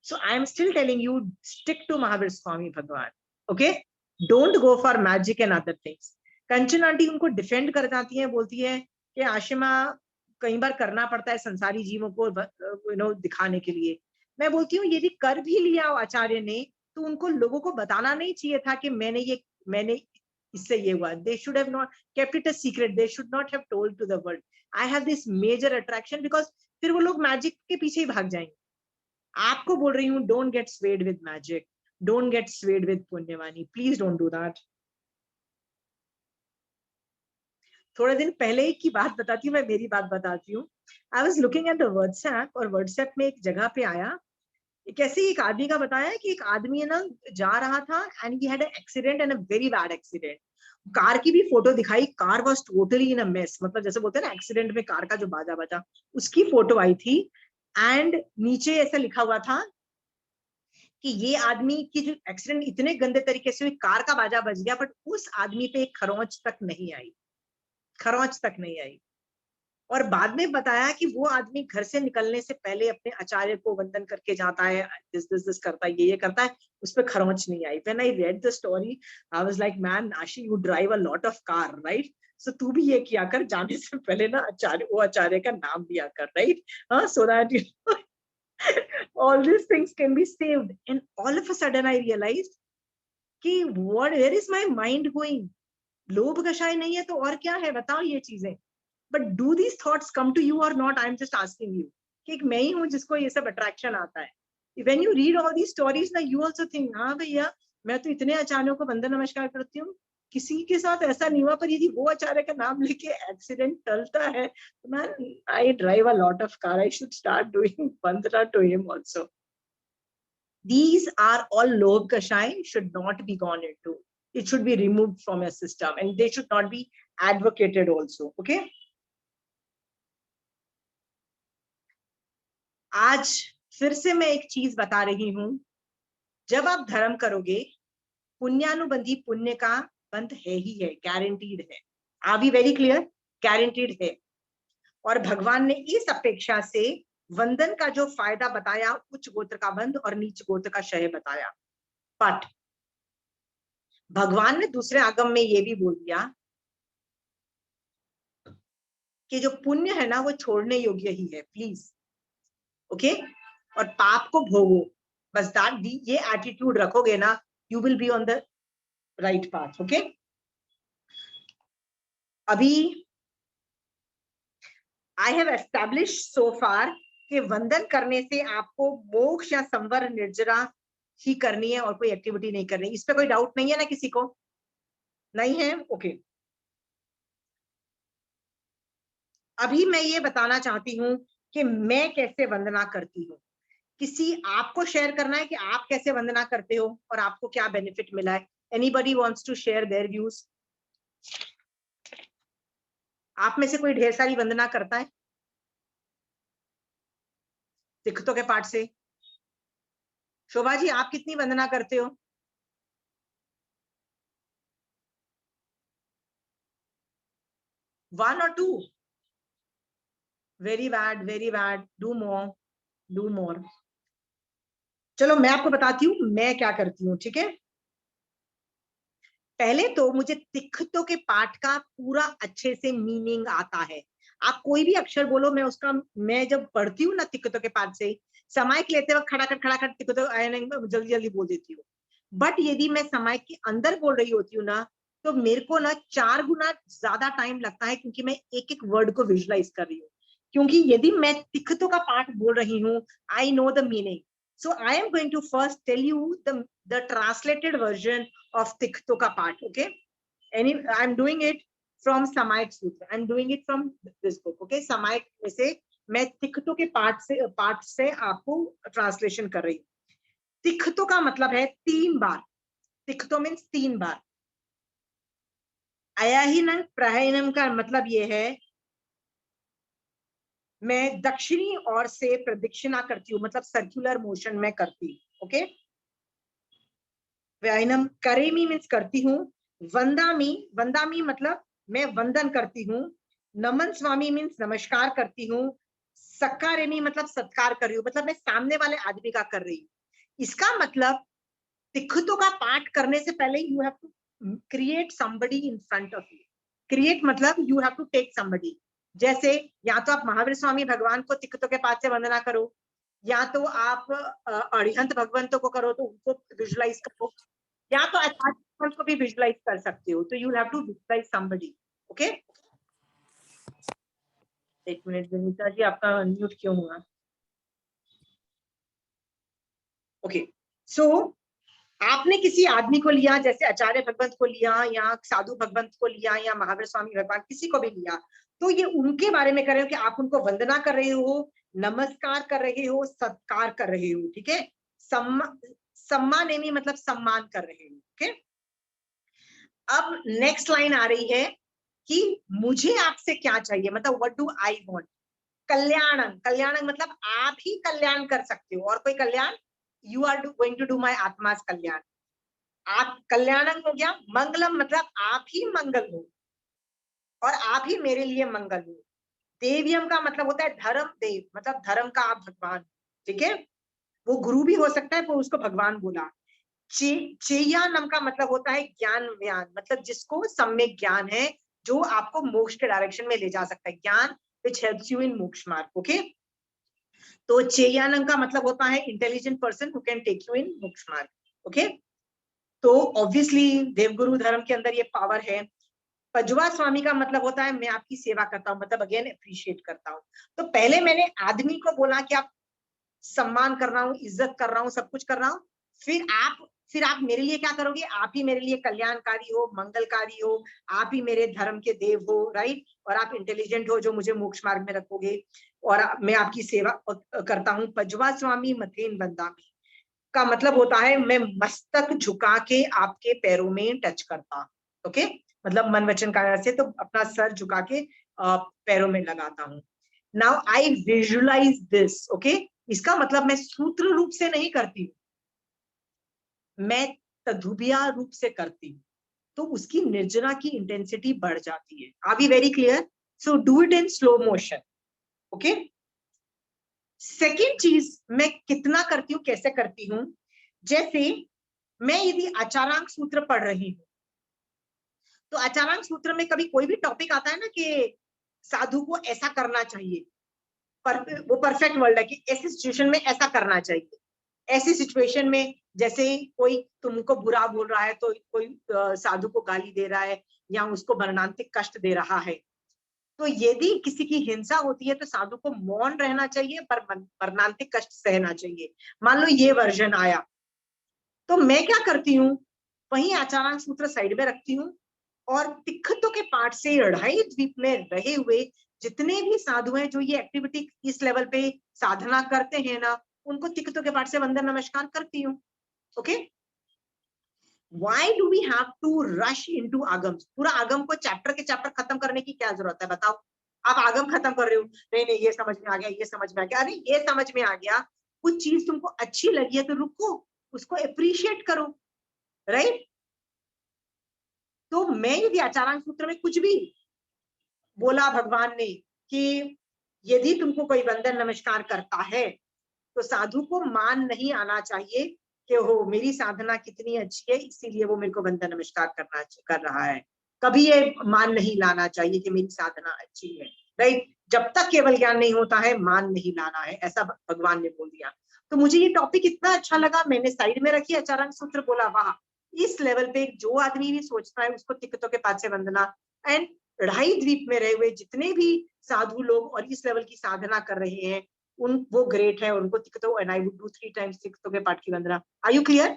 A: So I am still telling you, stick to Mahavir Swami Bhagwan. Okay, don't go for magic and other things. Kanchan aunty उनको डिफेंड कर जाती है, बोलती है कि आशिमा कई बार करना पड़ता है संसारी जीवों को दिखाने के लिए। मैं बोलती हूँ यदि कर भी लिया आचार्य ने तो उनको लोगों को बताना नहीं चाहिए था कि मैंने इससे ये हुआ। They should have not kept it a secret. They should not have told to the world. I have this major attraction, because फिर वो लोग मैजिक के पीछे ही भाग जाएंगे। आपको बोल रही हूँ, don't get swayed with magic, don't get swayed with पुण्यवानी, please don't do that. थोड़े दिन पहले की बात बताती हूँ, मैं मेरी बात बताती हूँ। I was looking at the WhatsApp और WhatsApp में एक जगह पे आया, कैसे एक आदमी का बताया कि एक आदमी है ना जा रहा था and he had an accident and a very bad accident. Car की भी फोटो दिखाई, car was totally in a mess, मतलब जैसे बोलते हैं ना एक्सीडेंट में कार का जो बाजा बजा, उसकी फोटो आई थी। एंड नीचे ऐसा लिखा हुआ था कि ये आदमी की जो एक्सीडेंट इतने गंदे तरीके से हुई, कार का बाजा बज गया, बट उस आदमी पे एक खरोंच तक नहीं आई, खरोंच तक नहीं आई। और बाद में बताया कि वो आदमी घर से निकलने से पहले अपने आचार्य को वंदन करके जाता है, दिस करता है, ये करता है, उस पर खरोंच नहीं आई। When I read the story I was like, man Ashi, you drive a lot of car, right? So तू भी ये किया कर, जाने से पहले ना आचार्य, वो आचार्य का नाम लिया कर, राइट? हाँ, so that you all these things can be saved. And all of a sudden I realized कि where is my mind going? लोभ कषाय नहीं है तो और क्या है, बताओ ये चीजें। But do these thoughts come to you or not? I'm just asking you. कि एक मैं ही हूँ जिसको ये सब अट्रैक्शन आता है। When you read all these stories ना, you also think, हाँ भैया मैं तो इतने आचार्यों को वंदन नमस्कार करती हूँ, किसी के साथ ऐसा नहीं हुआ, पर यदि वो आचार्य का नाम लेके एक्सीडेंट टलता है, man, I drive a lot of car, I should start doing vandana to him also. These are all lobh kashai, should not be gone into. It should be removed from your system, and they should not be advocated also. Okay. आज फिर से मैं एक चीज बता रही हूं, जब आप धर्म करोगे, पुण्यानुबंधी पुण्य का बंध है ही है, गारंटीड है। Are we very clear? Guaranteed है। और भगवान ने इस अपेक्षा से वंदन का जो फायदा बताया, उच्च गोत्र का बंध और नीच गोत्र का क्षय बताया। बट भगवान ने दूसरे आगम में ये भी बोल दिया कि जो पुण्य है ना, वो छोड़ने योग्य ही है, प्लीज। ओके? और पाप को भोगो, बस दैट, ये एटीट्यूड रखोगे ना, you will be on the right path. Okay? अभी आई हैव एस्टैब्लिश सो फार कि वंदन करने से आपको मोक्ष या संवर निर्जरा ही करनी है और कोई एक्टिविटी नहीं करनी। इस पे कोई डाउट नहीं है ना किसी को? नहीं है? ओके। अभी मैं ये बताना चाहती हूँ कि मैं कैसे वंदना करती हूँ। किसी आपको शेयर करना है कि आप कैसे वंदना करते हो और आपको क्या बेनिफिट मिला है। Anybody wants to share their views? आप में से कोई ढेर सारी वंदना करता है तिखतों के पाठ से? शोभा जी, आप कितनी वंदना करते हो? वन और two? Very bad, very bad. Do more, do more. चलो मैं आपको बताती हूँ मैं क्या करती हूँ, ठीक है? पहले तो मुझे तिखतों के पाठ का पूरा अच्छे से मीनिंग आता है। आप कोई भी अक्षर बोलो, मैं उसका, मैं जब पढ़ती हूँ ना तिखतों के पाठ से, समायक लेते वक्त खड़ाखड़ तिखतों जल्दी जल्दी बोल देती हूँ। बट यदि मैं समायक के अंदर बोल रही होती हूँ ना, तो मेरे को ना 4 गुना ज्यादा टाइम लगता है, क्योंकि मैं एक एक वर्ड को विजुलाइज कर रही हूँ। क्योंकि यदि मैं तिखतों का पाठ बोल रही हूँ, I know the meaning, so I am going to first tell you the translated version of Tikhtoka part. Okay, I'm doing it from Samayik Sutra. I'm doing it from this book. Okay, Samayik में से मैं तिखतों के पाठ से आपको translation कर रही हूँ। तिखतों का मतलब है 3 बार। तिखतों मीन्स 3 बार। अयाहीनम प्रहयनम का मतलब ये है, मैं दक्षिणी ओर से प्रदक्षिणा करती हूँ, मतलब सर्कुलर मोशन में करती हूँ। ओके? व्यायनम करेमी मीन्स करती हूँ। वंदामी, वंदामी मतलब मैं वंदन करती हूँ। नमन स्वामी मीन्स नमस्कार करती हूँ। सक्कारेमी मतलब सत्कार कर रही हूँ, मतलब मैं सामने वाले आदमी का कर रही हूँ। इसका मतलब तिखतों का पाठ करने से पहले you have to create somebody in front of you. Create मतलब you have to take somebody. जैसे या तो आप महावीर स्वामी भगवान को तिखतों के पाठ से वंदना करो, या तो आप अरिहंत भगवंतों को करो तो उनको विजुलाइज करो, या तो आचार्य को भी विजुलाइज कर सकते हो। तो you have to visualize somebody. Okay? एक मिनट विनीता जी, आपका अनम्यूट क्यों हुआ? ओके, सो आपने किसी आदमी को लिया, जैसे आचार्य भगवंत को लिया, या साधु भगवंत को लिया, या महावीर स्वामी भगवान, किसी को भी लिया, तो ये उनके बारे में कर रहे हो कि आप उनको वंदना कर रहे हो, नमस्कार कर रहे हो, सत्कार कर रहे हो। ठीक है? सम्मानेमी मतलब सम्मान कर रहे हो। ओके? अब नेक्स्ट लाइन आ रही है कि मुझे आपसे क्या चाहिए, मतलब व्हाट डू आई वांट। कल्याणं, कल्याणं मतलब आप ही कल्याण कर सकते हो, और कोई कल्याण, you are going to do my आत्मास कल्याण। आप कल्याणं हो गया। मंगलम मतलब आप ही मंगल हो और आप ही मेरे लिए मंगल हो। देव्यम का मतलब होता है धर्म देव, मतलब धर्म का आप भगवान, ठीक है। वो गुरु भी हो सकता है, पर उसको भगवान बोला। चेयानम का मतलब होता है ज्ञान व्यान, मतलब जिसको सम्यक ज्ञान है, जो आपको मोक्ष के डायरेक्शन में ले जा सकता है, ज्ञान which helps you in moksha marg. Okay, तो चेयानम का मतलब होता है intelligent person who can take you in moksha marg. Okay, तो ऑब्वियसली देवगुरु धर्म के अंदर ये पावर है। पजवा स्वामी का मतलब होता है मैं आपकी सेवा करता हूँ, मतलब अगेन अप्रिशिएट करता हूँ। तो पहले मैंने आदमी को बोला कि आप सम्मान कर रहा हूँ, इज्जत कर रहा हूँ, सब कुछ कर रहा हूँ, फिर आप मेरे लिए क्या करोगे, आप ही मेरे लिए कल्याणकारी हो, मंगलकारी हो, आप ही मेरे धर्म के देव हो, राइट, और आप इंटेलिजेंट हो जो मुझे मोक्ष मार्ग में रखोगे, और मैं आपकी सेवा करता हूँ। पजवा स्वामी मथेन बंदामी का मतलब होता है मैं मस्तक झुका के आपके पैरों में टच करता। ओके, मतलब मन वचन काया से, तो अपना सर झुका के पैरों में लगाता हूँ। Now I visualize this. Okay, इसका मतलब मैं सूत्र रूप से नहीं करती हूँ, मैं तदुबिया रूप से करती हूँ, तो उसकी निर्जना की इंटेंसिटी बढ़ जाती है। Are we very clear? So do it in slow motion. Okay, second चीज मैं कितना करती हूँ, कैसे करती हूँ, जैसे मैं यदि आचारांक सूत्र पढ़ रही हूँ, तो आचारांक सूत्र में कभी कोई भी टॉपिक आता है ना कि साधु को ऐसा करना चाहिए, वो परफेक्ट वर्ड है कि ऐसी सिचुएशन में ऐसा करना चाहिए, ऐसी सिचुएशन में जैसे कोई तुमको बुरा बोल रहा है, तो कोई साधु को गाली दे रहा है या उसको मरणांतिक कष्ट दे रहा है, तो यदि किसी की हिंसा होती है तो साधु को मौन रहना चाहिए, पर मरणांतिक कष्ट सहना चाहिए। मान लो ये वर्जन आया, तो मैं क्या करती हूँ, वही आचारांक सूत्र साइड में रखती हूँ, और तिखतों के पाठ से ढाई द्वीप में रहे हुए जितने भी साधु हैं जो ये एक्टिविटी इस लेवल पे साधना करते हैं ना, उनको तिखतों के पाठ से वंदन नमस्कार करती हूँ। Okay, Why do we have to rush into आगम? पूरा आगम को चैप्टर के चैप्टर खत्म करने की क्या जरूरत है, बताओ। आप आगम खत्म कर रहे हो, नहीं नहीं ये समझ में आ गया, ये समझ में आ गया, अरे ये समझ में आ गया, कुछ चीज तुमको अच्छी लगी है तो रुको, उसको अप्रिशिएट करो, राइट। तो मैं यदि आचारांक सूत्र में कुछ भी बोला भगवान ने कि यदि तुमको कोई वंदन नमस्कार करता है तो साधु को मान नहीं आना चाहिए कि हो मेरी साधना कितनी अच्छी है इसीलिए वो मेरे को वंदन नमस्कार कर रहा है। कभी ये मान नहीं लाना चाहिए कि मेरी साधना अच्छी है, राइट। जब तक केवल ज्ञान नहीं होता है मान नहीं लाना है, ऐसा भगवान ने बोल दिया। तो मुझे ये टॉपिक इतना अच्छा लगा, मैंने साइड में रखी, आचारांक सूत्र बोला, वाह, इस लेवल पे जो आदमी भी सोचता है उसको तिक्तों के पाद से वंदना। एंड ढाई द्वीप में रहे हुए जितने भी साधु लोग और इस लेवल की साधना कर रहे हैं उन वो ग्रेट है, उनको तिक्तों, and I would do 3 times तिक्तों के पाठ की वंदना। Are you clear?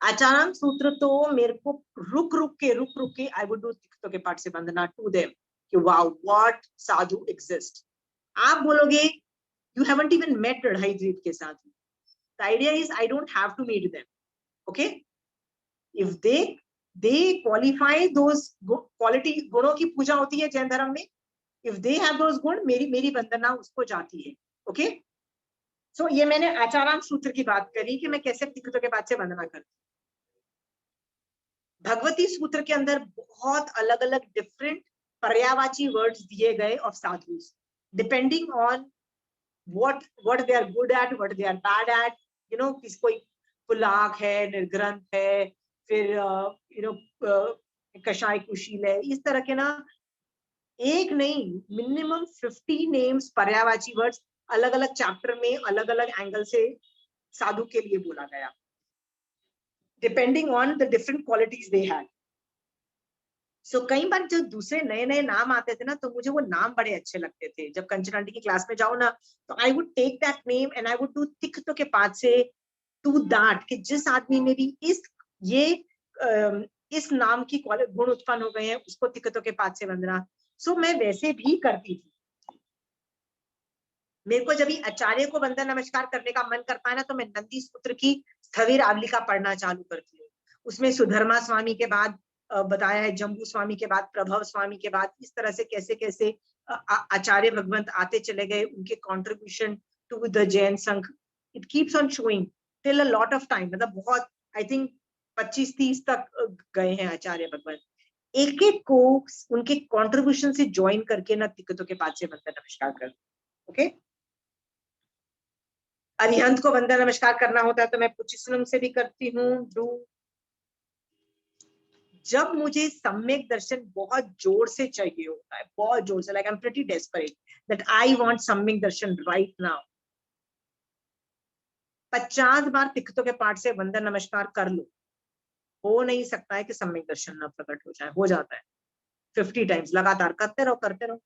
A: Acharang Sutra तो मेरे को रुक रुक के आई वुड डू तिक्तों के पाठ से वंदना टू देम कि वाओ व्हाट साधु एग्जिस्ट। आप बोलोगे यू हैवंट इवन मेट ढाई द्वीप के साधु। The idea is I don't have to meet them. Okay, if they qualify those quality, गुणों की पूजा होती है जैन धर्म में, इफ दे हैव दोस गुण, मेरी वंदना उसको जाती है। ओके, सो ये मैंने आचारांक सूत्र की बात करी कि मैं कैसे तिक्तों के बाद से वंदना करती हूँ। भगवती सूत्र के अंदर बहुत अलग अलग डिफरेंट पर्यायवाची वर्ड्स दिए गए of sadhus, depending on what they are good at, what they are bad at, you know, किस कोई पुलाक है, निर्ग्रंथ है, फिर you know कषाय कुशील है, इस तरह के ना एक नहीं मिनिमम 50 नेम्स पर्यायवाची वर्ड्स अलग अलग चैप्टर में अलग अलग एंगल से साधु के लिए बोला गया, depending on the different qualities they had. So कई बार जो दूसरे नए नए नाम आते थे ना, तो मुझे वो नाम बड़े अच्छे लगते थे। जब कंचन आंटी की क्लास में जाओ ना, तो I would take that name and I would do तिक्तों के पाद से टू दैट कि जिस आदमी में भी इस नाम की गुण उत्पन्न हो गए हैं उसको तिक्तों के पाद से वंदना। सो मैं वैसे भी करती थी। मेरे को जब आचार्य को वंदन नमस्कार करने का मन करता है ना, तो मैं नंदी सूत्र की स्थविर आवलिका पढ़ना चालू करती हूँ। उसमें सुधर्मा स्वामी के बाद बताया है, जम्बू स्वामी के बाद प्रभव स्वामी के बाद इस तरह से कैसे कैसे आचार्य भगवंत आते चले गए, उनके कंट्रीब्यूशन टू द जैन संघ, it keeps on showing till a lot of time, मतलब बहुत, आई थिंक 25-30 तक गए हैं आचार्य भगवंत। एक एक को उनके कंट्रीब्यूशन से ज्वाइन करके ना तिक्कतों के पाद से वंदन नमस्कार कर। ओके, अरिहंत को वंदन नमस्कार करना होता है तो मैं पुचिस्लम से भी करती हूँ। डू, जब मुझे सम्यक दर्शन बहुत जोर से चाहिए होता है, बहुत जोर से, like I am pretty desperate that I want सम्यक दर्शन राइट नाउ, 50 बार तिक्कतों के पाठ से वंदन नमस्कार कर लो, हो नहीं सकता है कि सम्यक दर्शन न प्रकट हो जाए, हो जाता है 50 टाइम्स, लगातार करते रहो,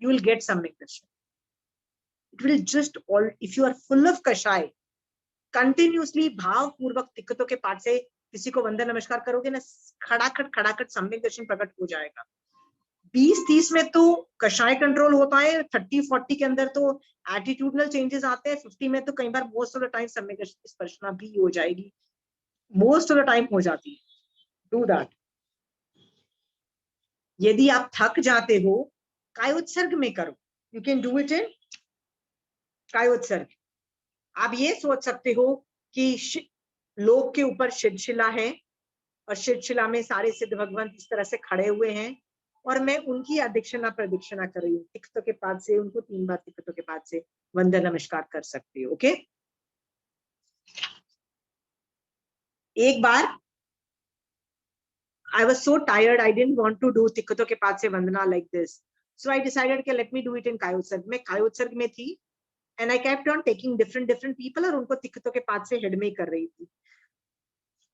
A: you will get सम्यक दर्शन। It will just all, if you are full of कषाय, कंटिन्यूसली भाव पूर्वक तिक्कतों के पाठ से किसी को वंदन नमस्कार करोगे ना, खड़ाखट सम्यक दर्शन प्रकट हो जाएगा। 20-30 में तो कषाय कंट्रोल होता है, 30-40 के अंदर तो एटीट्यूडनल चेंजेस आते हैं, 50 में तो कई बार मोस्ट ऑफ द टाइम सम्यक दर्शन स्पर्शना भी हो जाएगी, मोस्ट ऑफ द टाइम हो जाती है। Do that. यदि आप थक जाते हो, कायोत्सर्ग में करो, you can do it in kayotsarg. आप ये सोच सकते हो कि लोक के ऊपर शिला है और शिला में सारे सिद्ध भगवंत इस तरह से खड़े हुए हैं और मैं उनकी अदीक्षिणा प्रदीक्षिणा कर रही हूँ, तिक्कतों के पाद से उनको 3 बार तिक्कतों के पाद से वंदन नमस्कार कर सकते हो। ओके, एक बार I was so tired, I didn't want to do तिक्कतों के पाद से वंदना like this, so I decided कि let me do it in कायोत्सर्ग। मैं कायोत्सर्ग में थी and I kept on taking different people और उनको तिक्कतों के पाद से हेड में कर रही थी।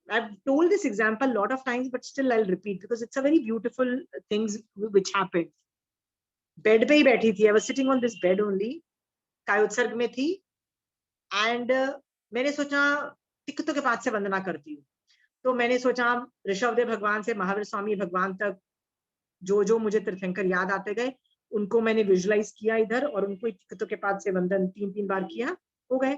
A: I've told this example a lot of times, but still I'll repeat because it's a very beautiful things which happened. Bed पे ही बैठी थी, I was sitting on this bed only, कायोत्सर्ग में थी and मैंने सोचा तिक्कतों के पाद से वंदना करती हूँ, तो मैंने सोचा ऋषभदेव भगवान से महावीर स्वामी भगवान तक जो जो मुझे तीर्थंकर याद आते गए उनको मैंने विजुलाइज किया इधर और उनको तिक्कतों के पाद से वंदन 3-3 बार किया, हो गए।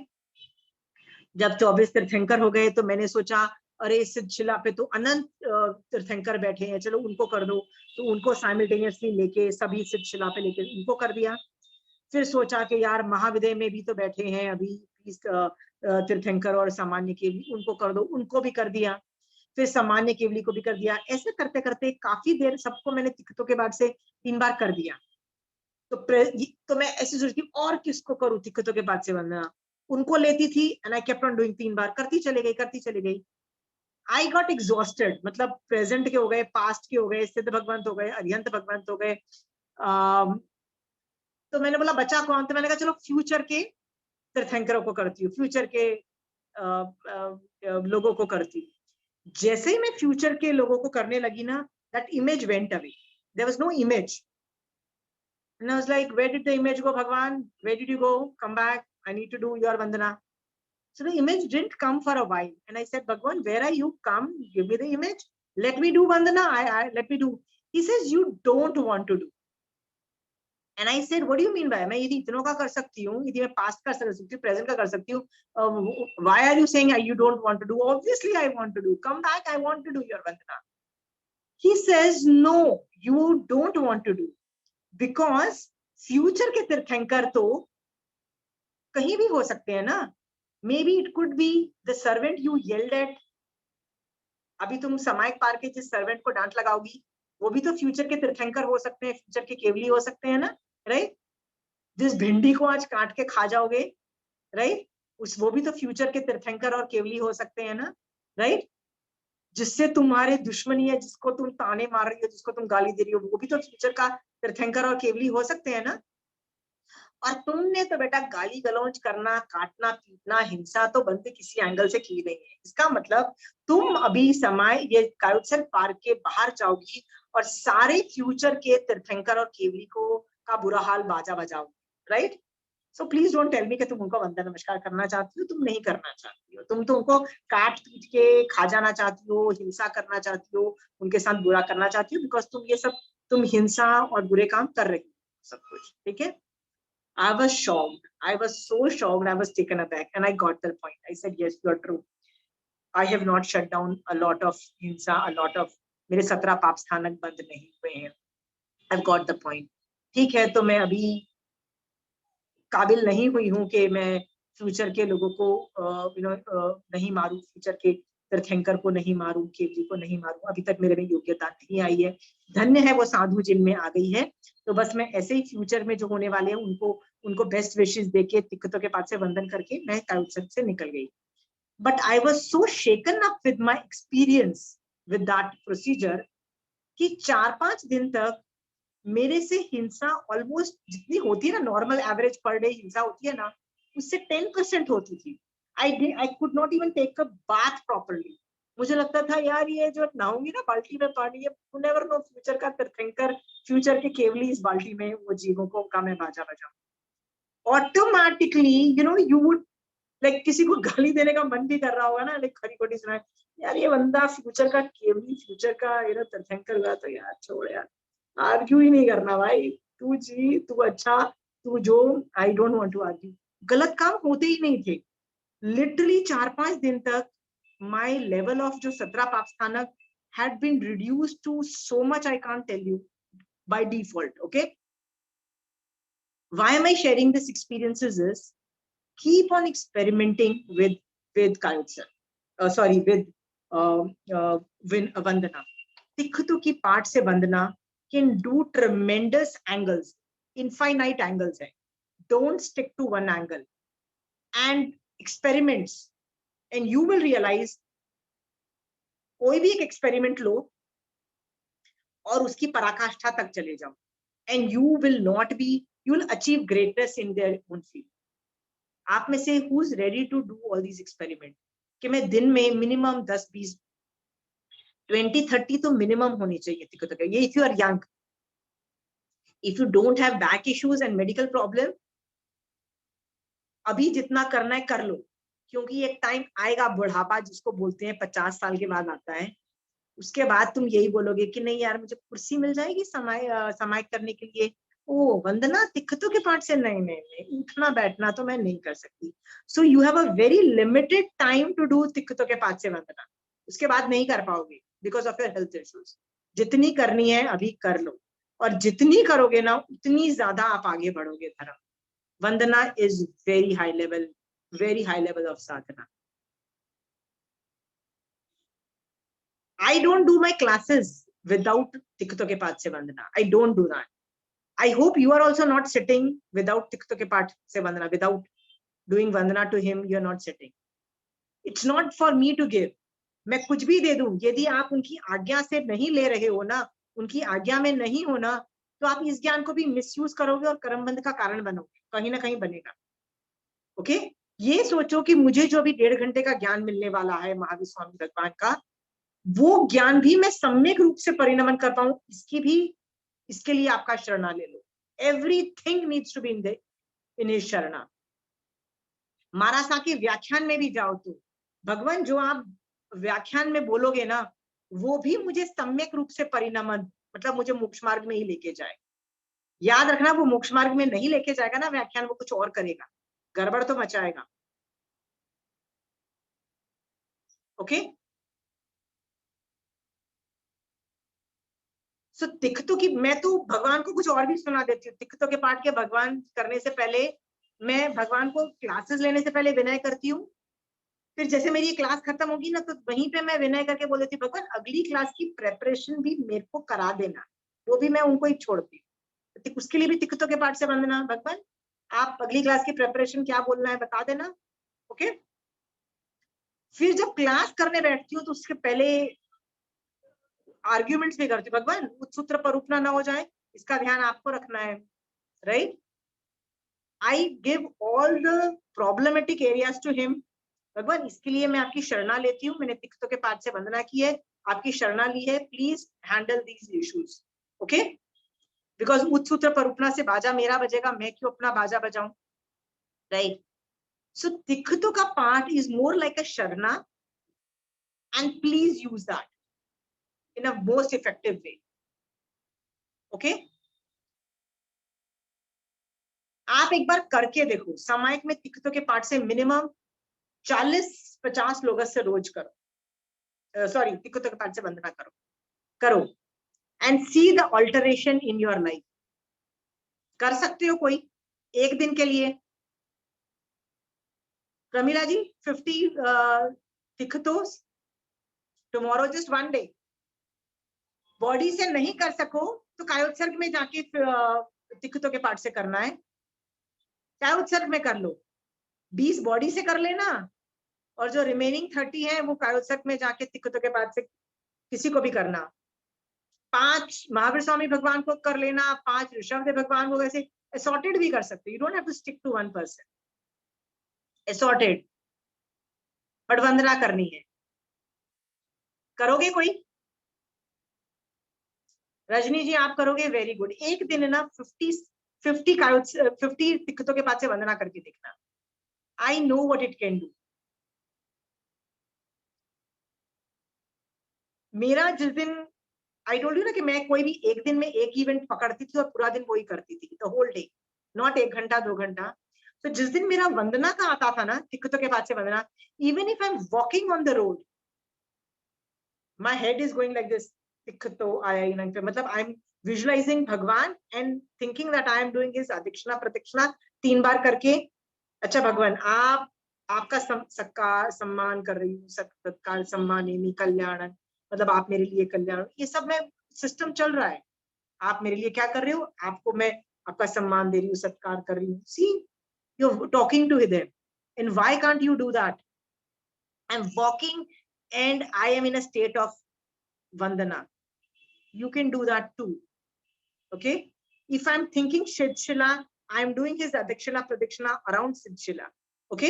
A: जब 24 तीर्थंकर हो गए तो मैंने सोचा अरे सिद्ध शिला पे तो अनंत तीर्थंकर बैठे हैं, चलो उनको कर दो, तो उनको साइमल्टेनियसली लेके सभी सिद्ध शिला पे लेके उनको कर दिया। फिर सोचा कि यार महाविदय में भी तो बैठे हैं अभी तीर्थंकर और सामान्य केवली, उनको कर दो, उनको भी कर दिया। फिर सामान्य केवली को भी कर दिया। ऐसे करते करते काफी देर सबको मैंने तिक्कतों के बाद से 3 बार कर दिया। तो मैं ऐसे सोचती और किसको करूं तिक्कतों के बाद से वंदना, उनको लेती थी and I kept on doing 3 बार, करती चले गई। आई गॉट एग्जॉस्टेड, मतलब प्रेजेंट के हो गए, पास्ट के हो गए, सिद्ध भगवंत हो गए, अरिहंत भगवंत हो गए, तो मैंने बोला बचा कौन, तो मैंने कहा चलो फ्यूचर के तीर्थंकरों को करती हूँ, फ्यूचर के लोगों को करती हूँ। जैसे ही मैं फ्यूचर के लोगों को करने लगी ना, that image went away, there was no image and I was like, where did the image go, Bhagwan, where did you go, come back, I need to do your vandana. So the image didn't come for a while and I said, Bhagwan, where are you, come give me the image, let me do vandana, let me do. He says you don't want to do and I said what do you mean by, मैं यदि इतनों का कर सकती हूँ, यदि मैं past का कर सकती हूँ, प्रेजेंट का कर सकती हूँ, why are you saying you don't want to do, obviously I want to do, come back, I want to do your vandana. He says no, you don't want to do because future के तीर्थंकर तो कहीं भी हो सकते हैं ना, maybe it could be the servant you yelled at, अभी तुम समायक पार के जिस सर्वेंट को डांट लगाओगी वो भी तो फ्यूचर के तीर्थंकर हो सकते हैं, फ्यूचर के केवली हो सकते हैं ना, राइट। जिस भिंडी को आज काट के खा जाओगे, राइट, वो भी तो फ्यूचर के तीर्थंकर और केवली हो सकते हैं ना, राइट। जिससे तुम्हारे दुश्मनी है, जिसको तुम ताने मार रही हो, जिसको तुम गाली दे रही हो, वो भी तो फ्यूचर का तीर्थंकर और केवली हो सकते हैं ना। और तुमने तो बेटा गाली गलौज करना, काटना, पीटना, हिंसा तो बंद किसी एंगल से की नहीं है। इसका मतलब तुम अभी समय ये कायोत्सर्ग पार के बाहर जाओगी और सारे फ्यूचर के तीर्थंकर और केवली को का बुरा हाल बाजा बजाओगी, right. So please don't tell me कि तुम उनको वंदन नमस्कार करना चाहती हो, तुम नहीं करना चाहती हो, तुम तो उनको काट पीट के खा जाना चाहती हो, हिंसा करना चाहती हो, उनके साथ बुरा करना चाहती हो, बिकॉज तुम हिंसा और बुरे काम कर रही हो सब कुछ, ठीक है। I was shocked. I was so shocked. I was taken aback, and I got the point. I said, "Yes, you are true. I have not shut down a lot of hinsa, a lot of मेरे 17 पाप स्थानक बंद नहीं हुए हैं। I've got the point. ठीक है, तो मैं अभी काबिल नहीं हुई हूँ कि मैं फ्यूचर के लोगों को नहीं मारूं, फ्यूचर के तीर्थंकर को नहीं मारूं, केवली को नहीं मारूं, अभी तक मेरे में योग्यता नहीं आई है। धन्य है वो साधु जिनमें आ गई है। तो बस मैं ऐसे ही फ्यूचर में जो होने वाले हैं उनको बेस्ट विशेस देके तिक्कतों के पास से वंदन करके मैं काउत्सव से निकल गई। But I was so shaken up with my experience with that procedure कि 4-5 दिन तक मेरे से हिंसा ऑलमोस्ट जितनी होती है ना, नॉर्मल एवरेज पर डे हिंसा होती है ना, उससे 10% होती थी। I could not even take a bath properly. मुझे लगता था यार ये जो नहाऊंगी ना बाल्टी में पानी, ये नेवर नो फ्यूचर का तीर्थंकर, फ्यूचर के केवली इस बाल्टी में वो जीवों को का मैं बाजा बजाऊं। ऑटोमेटिकली यू वुड लाइक किसी को गाली देने का मन भी कर रहा होगा ना, लाइक खरी खोटी सुना यार ये बंदा फ्यूचर का केवली, फ्यूचर का तीर्थंकर हुआ, तो यार छोड़ यार, आर्ग्यू ही नहीं करना भाई, तू जी तू अच्छा तू जो, I don't want to argue. गलत काम होते ही नहीं थे। लिटरली 4-5 दिन तक माय लेवल ऑफ जो 17 पाप स्थानक had been reduced to so much I can't tell you by default. Okay, why am I sharing this experiences is keep on experimenting with Kayotsa, sorry with Vandana. तिक्खतों की पाठ से वंदना can do tremendous angles, infinite angles है. Don't stick to one angle and experiments, and you will realize कोई भी एक experiment लो और उसकी पराकाष्ठा तक चले जाओ, and you will not be, you will achieve greatness in their own field. आप में से who is ready to do all these experiment कि मैं दिन में मिनिमम 10, 20, 20, 30 तो मिनिमम होनी चाहिए तिक्कतों के। ये if you are young, if you don't have back issues and medical problem, अभी जितना करना है कर लो, क्योंकि एक टाइम आएगा बुढ़ापा जिसको बोलते हैं 50 साल के बाद आता है। उसके बाद तुम यही बोलोगे कि नहीं यार मुझे कुर्सी मिल जाएगी समाहित करने के लिए, ओ वंदना तिक्कतों के पाठ से नहीं नहीं नहीं, उठना बैठना तो मैं नहीं कर सकती। So you have a very limited time to do तिक्कतों के पाठ से वंदना, उसके बाद नहीं कर पाओगे because of your health issues. जितनी करनी है अभी कर लो, और जितनी करोगे ना उतनी ज्यादा आप आगे बढ़ोगे धर्म। Vandana is very high level of sadhana. I don't do my classes without तिक्कतों के पाठ से वंदना. I don't do that. I hope you are also not sitting without तिक्कतों के पाठ से वंदना. Without doing Vandana to him, you are not sitting. It's not for me to give. मैं कुछ भी दे दूं, यदि आप उनकी आज्ञा से नहीं ले रहे हो ना, उनकी आज्ञा में नहीं हो ना, तो आप इस ज्ञान को भी मिसयूज करोगे और कर्मबंध का कारण बनोगे, कहीं ना कहीं बनेगा। ओके, ये सोचो कि मुझे जो अभी 1.5 घंटे का ज्ञान मिलने वाला है महावीर स्वामी भगवान का, वो ज्ञान भी मैं सम्यक रूप से परिणमन कर पाऊं, इसके लिए आपका शरणा ले लो। Everything needs to be in his sharana. मारासा के व्याख्यान में भी जाओ तो भगवान जो आप व्याख्यान में बोलोगे ना, वो भी मुझे सम्यक रूप से परिणमन, मतलब मुझे मोक्ष मार्ग में ही लेके जाए। याद रखना, वो मोक्ष मार्ग में नहीं लेके जाएगा ना व्याख्यान, वो कुछ और करेगा, गड़बड़ तो मचाएगा। ओके, सो तिक्कतों की, मैं तो भगवान को कुछ और भी सुना देती हूँ। तिक्कतों के पाठ के भगवान करने से पहले मैं भगवान को क्लासेस लेने से पहले विनय करती हूँ। फिर जैसे मेरी क्लास खत्म होगी ना, तो वहीं पे मैं विनय करके बोल देती हूँ भगवान अगली क्लास की प्रेपरेशन भी मेरे को करा देना, वो भी मैं उनको ही छोड़ती हूँ। उसके लिए भी तिक्कतों के पाठ से वंदना, भगवान आप अगली क्लास की प्रेपरेशन क्या बोलना है बता देना। ओके, फिर जब क्लास करने बैठती हूँ तो उसके पहले आर्ग्यूमेंट्स भी करती हूँ, भगवान सूत्र परूपना ना हो जाए, इसका ध्यान आपको रखना है, right. I give all the problematic areas to him. भगवान इसके लिए मैं आपकी शरणा लेती हूँ, मैंने तिक्कतों के पाठ से वंदना की है, आपकी शरणा ली है, please handle these issues. Okay, because उत्सूत्र परूपना से बाजा मेरा बजेगा, मैं क्यों अपना बाजा बजाऊं, राइट। सो तिक्कतों का पाठ is more like a sharana, and please use that in a most effective way. Okay, आप एक बार करके देखो, सामायिक में तिक्कतों के पाठ से मिनिमम 40-50 लोगों से रोज करो, सॉरी तिक्कतों के पाठ से वंदना करो, करो and see the alteration in your life. कर सकते हो कोई एक दिन के लिए? Pramila ji 50 Tikkhutto tomorrow, just one day. Body से नहीं कर सको तो कायोत्सर्ग में जाके तिखतों के पार्ट से करना है, कायोत्सर्ग में कर लो। 20 बॉडी से कर लेना और जो रिमेनिंग 30 है वो कायोत्सर्ग में जाके तिखतों के पार्ट से किसी को भी करना। 5 महावीर स्वामी भगवान को कर लेना, 5 ऋषभदेव भगवान को, वैसे असॉर्टेड भी कर सकते। You don't have to stick to one person, assorted, but वंदना करनी है। करोगे कोई? रजनी जी आप करोगे? Very good. एक दिन ना 50 तिखतों के पास से वंदना करके देखना। I know what it can do. मेरा जिस दिन आई टोल्ड यू ना कि मैं कोई भी एक दिन में एक इवेंट पकड़ती थी और पूरा दिन वही करती थी, द होल डे, नॉट 1 घंटा 2 घंटा। तो जिस दिन मेरा वंदना का आता था ना, तिखतों के पास से वंदना, even if I am walking on the road, my head is going like this, तिखतो आया, मतलब I am visualizing Bhagwan and thinking that I am doing his अदीक्षिणा प्रदक्षिणा 3 बार करके। अच्छा भगवान आपका सत्कार सम्मान कर रही हूँ, सत्कार सम्मान कल्याण, मतलब आप मेरे लिए कल्याण, ये सब में सिस्टम चल रहा है। आप मेरे लिए क्या कर रहे हो? आपको मैं आपका सम्मान दे रही हूँ, सत्कार कर रही हूँ। See you talking to him and why can't you do that? I am walking and I am in a state of vandana. You can do that too. Okay, if I'm thinking Shidshila, I'm doing his adikshina pradikshina around Shidshila. Okay,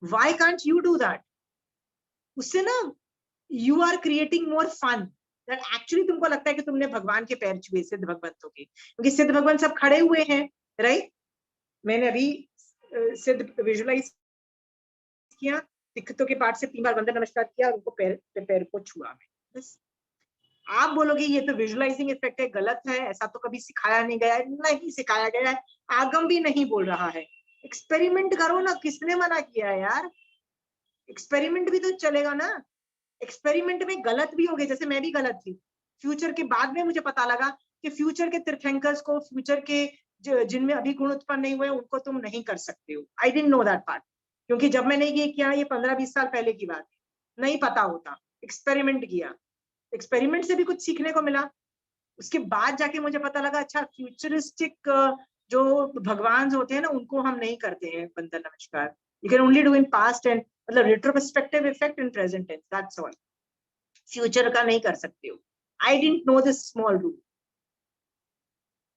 A: why can't you do that? उससे ना you are creating more fun that actually तुमको लगता है कि तुमने भगवान के पैर छुए, सिद्ध भगवंतों के, क्योंकि सिद्ध भगवान सब खड़े हुए हैं, राइट? मैंने अभी सिद्ध विजुअलाइज किया, तिखतों के पाठ से 3 बार वंदन नमस्कार किया और उनको पैर को छुआ मैं, बस। आप बोलोगे ये तो विजुअलाइजिंग इफेक्ट है, गलत है, ऐसा तो कभी सिखाया नहीं गया है। नहीं सिखाया गया है, आगम भी नहीं बोल रहा है। एक्सपेरिमेंट करो ना, किसने मना किया है यार? एक्सपेरिमेंट भी तो चलेगा ना। एक्सपेरिमेंट में गलत भी हो गए, जैसे मैं भी गलत थी। फ्यूचर के बाद में मुझे पता लगा कि फ्यूचर के तीर्थंकर्स को, फ्यूचर के जिनमें अभी गुण उत्पन्न नहीं हुए उनको तुम नहीं कर सकते हो। I didn't know that part, क्योंकि जब मैंने ये किया, ये 15-20 साल पहले की बात है, नहीं पता होता। एक्सपेरिमेंट किया, एक्सपेरिमेंट से भी कुछ सीखने को मिला। उसके बाद जाके मुझे पता लगा अच्छा फ्यूचरिस्टिक जो भगवान होते हैं ना, उनको हम नहीं करते हैं वंदन नमस्कार। You can only do in past and, मतलब retrospective effect in present tense, that's all. Future का नहीं कर सकते हो। I didn't know this small rule.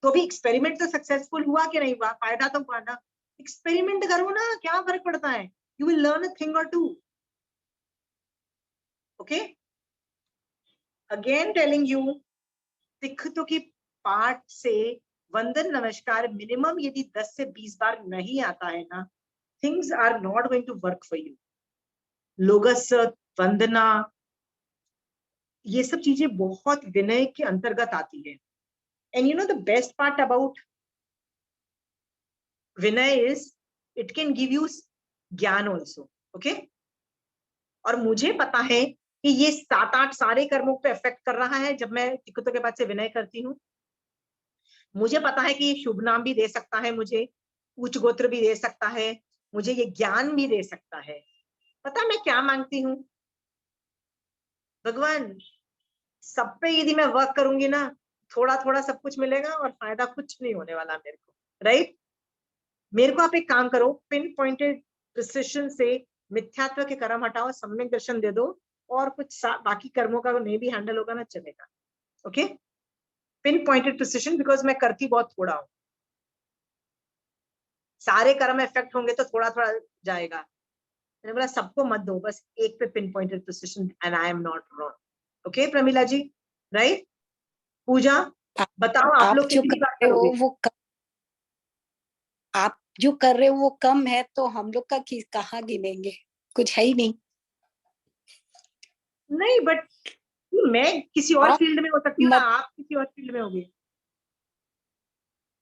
A: तो भी एक्सपेरिमेंट तो सक्सेसफुल हुआ कि नहीं हुआ? फायदा तो हुआ ना। एक्सपेरिमेंट करो ना, क्या फर्क पड़ता है? You will learn a thing or two. Okay, again telling you, तिखतों की पाठ से वंदन नमस्कार मिनिमम यदि 10 से 20 बार नहीं आता है ना, things are not going to work for you. लोगस, वंदना, ये सब चीजें बहुत विनय के अंतर्गत आती है। And you know the best part about vinay is it can give you gyan also. Okay, और मुझे पता है कि ये 7-8 सारे कर्मों पे इफेक्ट कर रहा है जब मैं तिखतों के बाद से विनय करती हूँ। मुझे पता है कि ये शुभ नाम भी दे सकता है, मुझे उच्च गोत्र भी दे सकता है, मुझे ये ज्ञान भी दे सकता है। पता मैं क्या मांगती हूँ? भगवान सब पे यदि मैं वर्क करूंगी ना, थोड़ा थोड़ा सब कुछ मिलेगा और फायदा कुछ नहीं होने वाला मेरे को, राइट? मेरे को आप एक काम करो, पिन पॉइंटेड प्रिसिशन से मिथ्यात्व के कर्म हटाओ, सम्यक दर्शन दे दो, और कुछ बाकी कर्मों का नहीं भी हैंडल होगा ना, चलेगा। Okay, pin pointed precision, because मैं करती बहुत थोड़ा हूँ। सारे कर्म इफेक्ट होंगे तो थोड़ा थोड़ा जाएगा। मैंने बोला सबको मत दो, बस एक पे pin pointed precision, and I am not wrong. Okay Pramila ji, right? Puja बताओ, आप लोग
C: जो
A: कितनी
C: कर
A: बार
C: रहे हो
A: करोगे?
C: वो आप जो कर रहे हो वो कम है, तो हम लोग का कहाँ गिनेंगे? कुछ है ही नहीं।
A: नहीं, बट मैं किसी और
C: आप
A: फील्ड में हो सकती हूँ ना,
C: मत
A: आप किसी और फील्ड में होगे।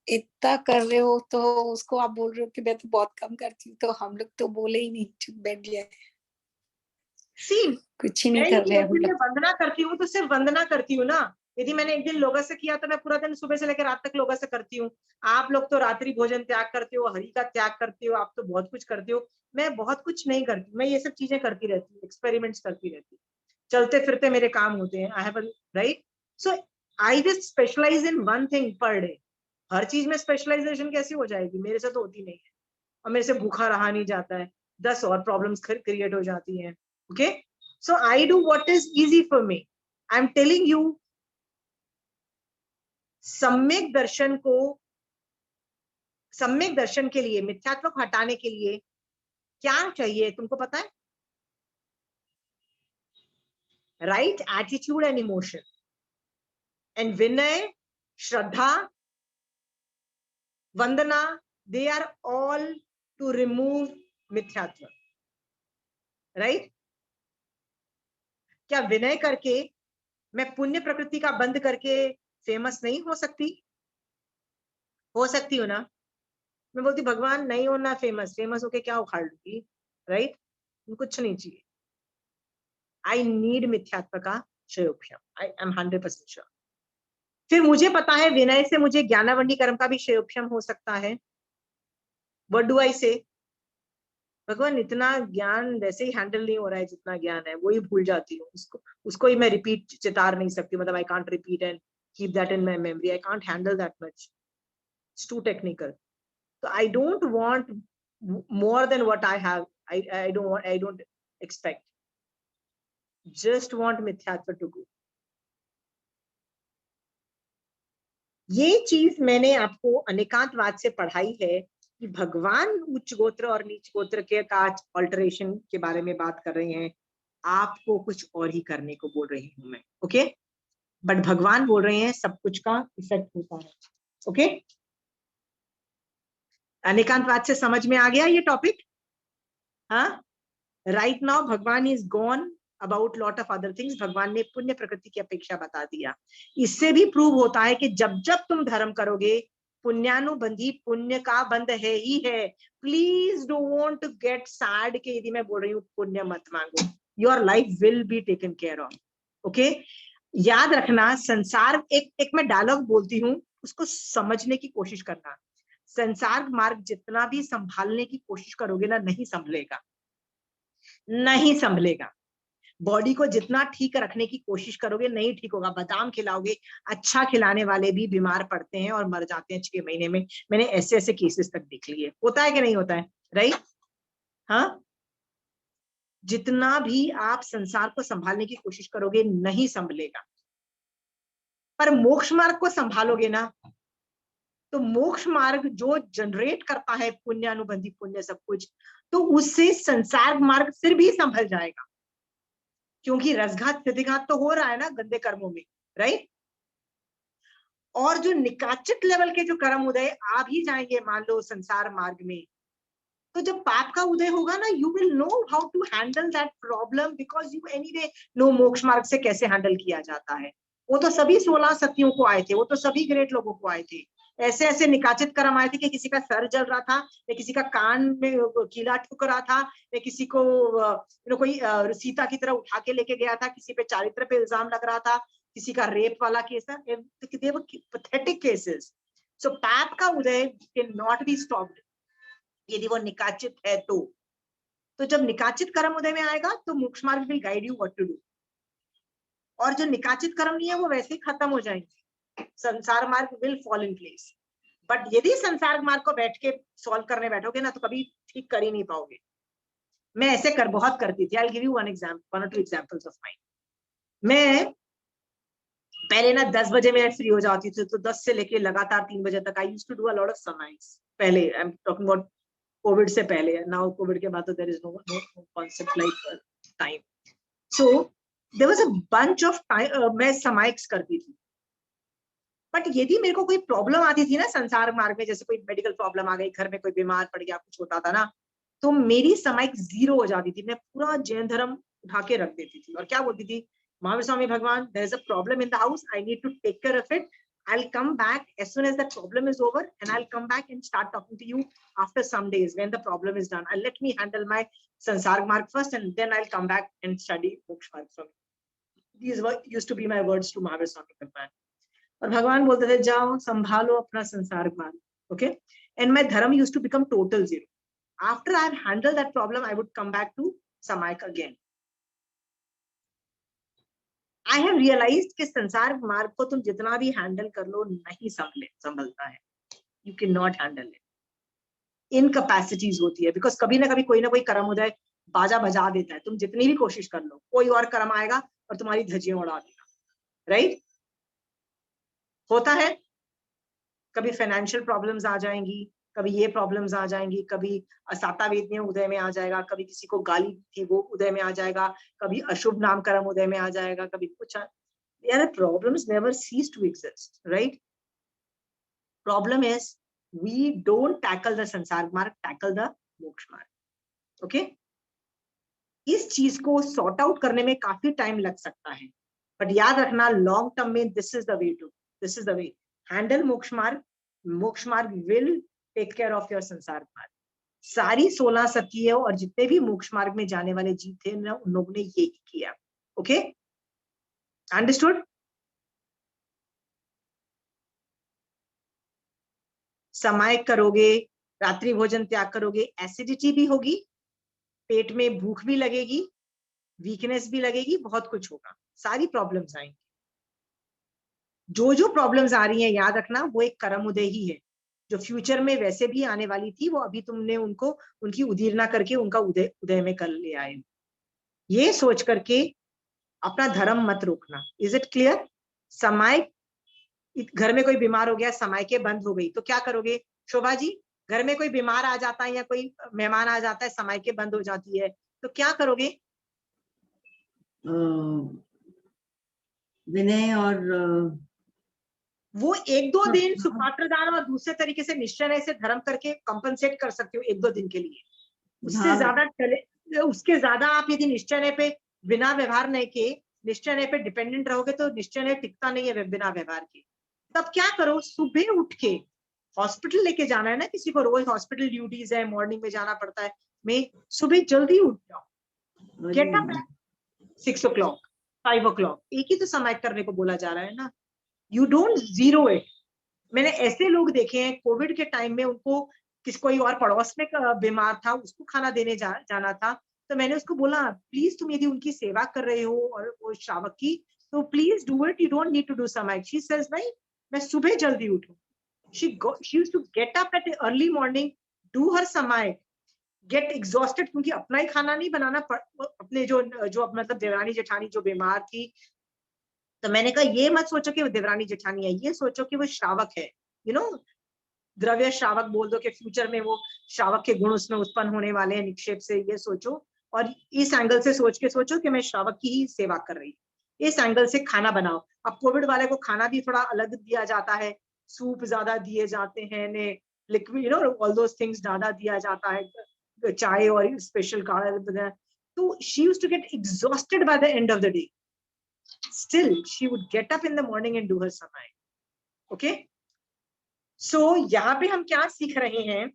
C: इतना कर रहे हो तो उसको आप बोल रहे हो कि मैं तो बहुत कम करती हूँ, तो हम लोग तो बोले ही नहीं, चुप बैठ गए।
A: सी
C: कुछ ही नहीं
A: मैं
C: कर रहे हम
A: यदि मैं
C: लोग।
A: वंदना करती हूँ तो सिर्फ वंदना करती हूँ ना। यदि मैंने एक दिन लोगों से किया तो मैं पूरा दिन सुबह से लेकर रात तक लोगों से करती हूँ। आप लोग तो रात्रि भोजन त्याग करते हो, हरि का त्याग करते हो, आप तो बहुत कुछ करते हो। मैं बहुत कुछ नहीं करती, मैं ये सब चीजें करती रहती हूँ, एक्सपेरिमेंट्स करती रहती हूँ, चलते फिरते मेरे काम होते हैं। I have right. So I just specialize in one thing per day. हर चीज में स्पेशलाइजेशन कैसी हो जाएगी, मेरे से तो होती नहीं है, और मेरे से भूखा रहा नहीं जाता है, 10 और प्रॉब्लम्स क्रिएट हो जाती हैं। Okay, so I do what is easy for me. I am telling you, सम्यक दर्शन को, सम्यक दर्शन के लिए, मिथ्यात्व को हटाने के लिए क्या चाहिए तुमको पता है? Right attitude and emotion, and विनय, श्रद्धा, वंदना, they are all to remove मिथ्यात्व। राइट? क्या विनय करके मैं पुण्य प्रकृति का बंद करके फेमस नहीं हो सकती? हो सकती हूँ ना। मैं बोलती भगवान नहीं होना फेमस, फेमस होके क्या उखाड़ लूंगी? राइट? कुछ नहीं चाहिए। आई नीड मिथ्यात्व का क्षयोक्षम, आई एम 100% श्योर। फिर मुझे पता है विनय से मुझे ज्ञानावंडी कर्म का भी क्षयोक्षम हो सकता है। व्हाट डू आई से? भगवान इतना ज्ञान वैसे ही हैंडल नहीं हो रहा है, जितना ज्ञान है वही भूल जाती हूँ, उसको ही मैं रिपीट चितार नहीं सकती, मतलब I can't repeat and keep that in my memory, I can't handle that much, it's too technical. So I don't want more than what I have. I don't expect. Just want मिथ्यात्व to go. ये चीज मैंने आपको अनेकांतवाद से पढ़ाई है कि भगवान उच्च गोत्र और नीच गोत्र के का ऑल्टरेशन के बारे में बात कर रहे हैं, आपको कुछ और ही करने को बोल रही हूं मैं। ओके, बट भगवान बोल रहे हैं सब कुछ का इफेक्ट होता है। ओके, अनेकांतवाद से समझ में आ गया ये टॉपिक? हाँ, राइट नाउ भगवान is gone about lot of other things. भगवान ने पुण्य प्रकृति की अपेक्षा बता दिया। इससे भी प्रूव होता है कि जब जब तुम धर्म करोगे, पुण्यानुबंधी पुण्य का बंध है ही है। प्लीज डोंट गेट सैड कि यदि मैं बोल रही हूँ पुण्य मत मांगो, your life will be taken care of. Okay, याद रखना, संसार एक मैं डायलॉग बोलती हूँ, उसको समझने की कोशिश करना। संसार मार्ग जितना भी संभालने की कोशिश करोगे ना, नहीं संभलेगा, नहीं संभलेगा। बॉडी को जितना ठीक रखने की कोशिश करोगे नहीं ठीक होगा। बादाम खिलाओगे, अच्छा खिलाने वाले भी बीमार पड़ते हैं और मर जाते हैं 6 महीने में। मैंने ऐसे ऐसे केसेस तक देख लिए। होता है कि नहीं होता है? राइट? हाँ, जितना भी आप संसार को संभालने की कोशिश करोगे नहीं संभलेगा, पर मोक्ष मार्ग को संभालोगे ना, तो मोक्ष मार्ग जो जनरेट करता है पुण्यानुबंधी पुण्य सब कुछ, तो उससे संसार मार्ग फिर भी संभल जाएगा, क्योंकि रसघात सिद्धिघात तो हो रहा है ना गंदे कर्मों में। राइट? और जो निकाचित लेवल के जो कर्म उदय आ भी जाएंगे मान लो संसार मार्ग में, तो जब पाप का उदय होगा ना, you will know how to handle that problem, because you anyway know मोक्ष मार्ग से कैसे हैंडल किया जाता है। वो तो सभी 16 सतियों को आए थे, वो तो सभी ग्रेट लोगों को आए थे। ऐसे ऐसे निकाचित कर्म आए थे कि किसी का सर जल रहा था, या किसी का कान में कीला ठुक रहा था, या किसी को कोई सीता की तरह उठा के लेके गया था, किसी पे चारित्र पे इल्जाम लग रहा था, किसी का रेप वाला केस था। दे वर पैथेटिक केसेस। सो पाप का उदय कैन नॉट बी स्टॉप्ड यदि वो निकाचित है तो जब निकाचित कर्म उदय में आएगा तो मोक्ष मार्ग will guide you what to do. और जो निकाचित कर्म नहीं है वो वैसे ही खत्म हो जाएंगे, संसार मार्ग will fall in place. But यदि संसार मार्ग को बैठ के सॉल्व करने बैठोगे ना, तो कभी ठीक कर ही नहीं पाओगे। मैं ऐसे बहुत करती थी। आई गिव यू वन और टू एग्जांपल्स ऑफ माइन। मैं पहले ना 10 बजे मैं फ्री हो जाती थी, तो 10 से लेके लगातार 3 बजे तक I used to do a lot of samayiks. पहले I am talking about Covid से पहले। नाउ कोविड के बाद तो there is no concept like time. So there was a bunch of time मैं समाइक्स करती थी। बट यदि मेरे को कोई प्रॉब्लम आती थी ना संसार मार्ग में, जैसे कोई मेडिकल प्रॉब्लम आ गई, घर में कोई बीमार पड़ गया, कुछ होता था ना, तो मेरी समाइक 0 हो जाती थी। मैं पूरा जैन धर्म उठा के रख देती थी और क्या बोलती थी, महावीर स्वामी भगवान, there is a problem in the house, I need to take care of it. I'll come back as soon as the problem is over, and I'll come back and start talking to you after some days when the problem is done. I'll let me handle my Sansarg Marg first, and then I'll come back and study Moksha Marg from you. These were used to be my words to Mahavir Swami Kripan. और भगवान बोलते थे जाओ संभालो अपना संसार मार्ग. Okay, and my dharma used to become total zero. After I handled that problem, I would come back to Samayik again. I have realized कि संसार मार्ग को तुम जितना भी हैंडल कर लो नहीं संभलता है. You cannot handle it. Incapacities होती है, because कभी ना कभी कोई ना कोई कर्म उदय बाजा बजा देता है. तुम जितनी भी कोशिश कर लो, कोई और कर्म आएगा और तुम्हारी धज्जियां उड़ा देगा. राइट? होता है. कभी फाइनेंशियल प्रॉब्लम्स आ जाएंगी, कभी ये प्रॉब्लम्स आ जाएंगी, कभी सातावेदनी उदय में आ जाएगा, कभी किसी को गाली थी वो उदय में आ जाएगा, कभी अशुभ नाम कर्म उदय में आ जाएगा, कभी कुछ. यार problems never cease to exist. Right? Problem is we don't tackle the संसार मार्ग, tackle the मोक्ष मार्ग. ओके? इस चीज को सॉर्ट आउट करने में काफी टाइम लग सकता है, बट याद रखना लॉन्ग टर्म में this is the way. Handle मोक्ष मार्ग will take care of your संसार मार्ग. सारी 16 सखी और जितने भी मोक्ष मार्ग में जाने वाले जीव थे ना, उन लोगों ने यही किया. ओके? अंडरस्टूड? समय करोगे, रात्रि भोजन त्याग करोगे, एसिडिटी भी होगी, पेट में भूख भी लगेगी, वीकनेस भी लगेगी, बहुत कुछ होगा, सारी प्रॉब्लम्स आएंगी. जो प्रॉब्लम्स आ रही हैं याद रखना वो एक कर्म उदय ही है, जो फ्यूचर में वैसे भी आने वाली थी, वो अभी तुमने उनको उनकी उदीरना करके उनका उदय में कर ले आए. ये सोच करके अपना धर्म मत रोकना. Is it clear? समय, घर में कोई बीमार हो गया, समय के बंद हो गई, तो क्या करोगे? शोभा जी, घर में कोई बीमार आ जाता है या कोई मेहमान आ जाता है, समय के बंद हो जाती है, तो क्या करोगे?
E: विनय और
A: वो 1-2 दिन सुपात्रदान और दूसरे तरीके से निश्चय से धर्म करके कंपनसेट कर सकते हो 1-2 दिन के लिए. उससे ज्यादा उसके ज्यादा आप यदि निश्चय पे बिना व्यवहार नहीं के निश्चय पे डिपेंडेंट रहोगे तो निश्चय टिकता नहीं है बिना व्यवहार के. तब क्या करो? सुबह उठ के हॉस्पिटल लेके जाना है ना किसी को, रोज हॉस्पिटल ड्यूटीज है, मॉर्निंग में जाना पड़ता है. मैं सुबह जल्दी उठ जाओ, गेट अप 6 o'clock, 5 o'clock, एक ही तो समय करने को बोला जा रहा है ना. You don't zero it. मैंने ऐसे लोग देखे हैं कोविड के टाइम में, उनको कोई और पड़ोस में बीमार था, उसको खाना देने जाना था, तो मैंने उसको बोला प्लीज तुम यदि उनकी सेवा कर रहे हो और वो श्रावक की, तो please do it, you don't need to do समय. शी सेज नहीं, मैं सुबह जल्दी उठूं. She used to get up at early morning, do her समय, get exhausted, क्योंकि अपना ही खाना नहीं बनाना, अपने जो मतलब देवरानी जेठानी जो बीमार थी, तो मैंने कहा ये मत सोचो कि वो देवरानी जेठानी है, ये सोचो कि वो श्रावक है. द्रव्य श्रावक बोल दो कि फ्यूचर में वो श्रावक के गुण उसमें उत्पन्न होने वाले हैं निक्षेप से, ये सोचो. और इस एंगल से सोचो कि मैं श्रावक की ही सेवा कर रही हूँ. इस एंगल से खाना बनाओ. अब कोविड वाले को खाना भी थोड़ा अलग दिया जाता है, सूप ज्यादा दिए जाते हैं, ने लिक्विड ऑल दोस थिंग्स ज्यादा दिया जाता है, चाय और स्पेशल काढ़ा. तो she used to get exhausted by the end of the day. Still she would get up in the morning and do her समय. ओके, सो यहाँ पे हम क्या सीख रहे हैं?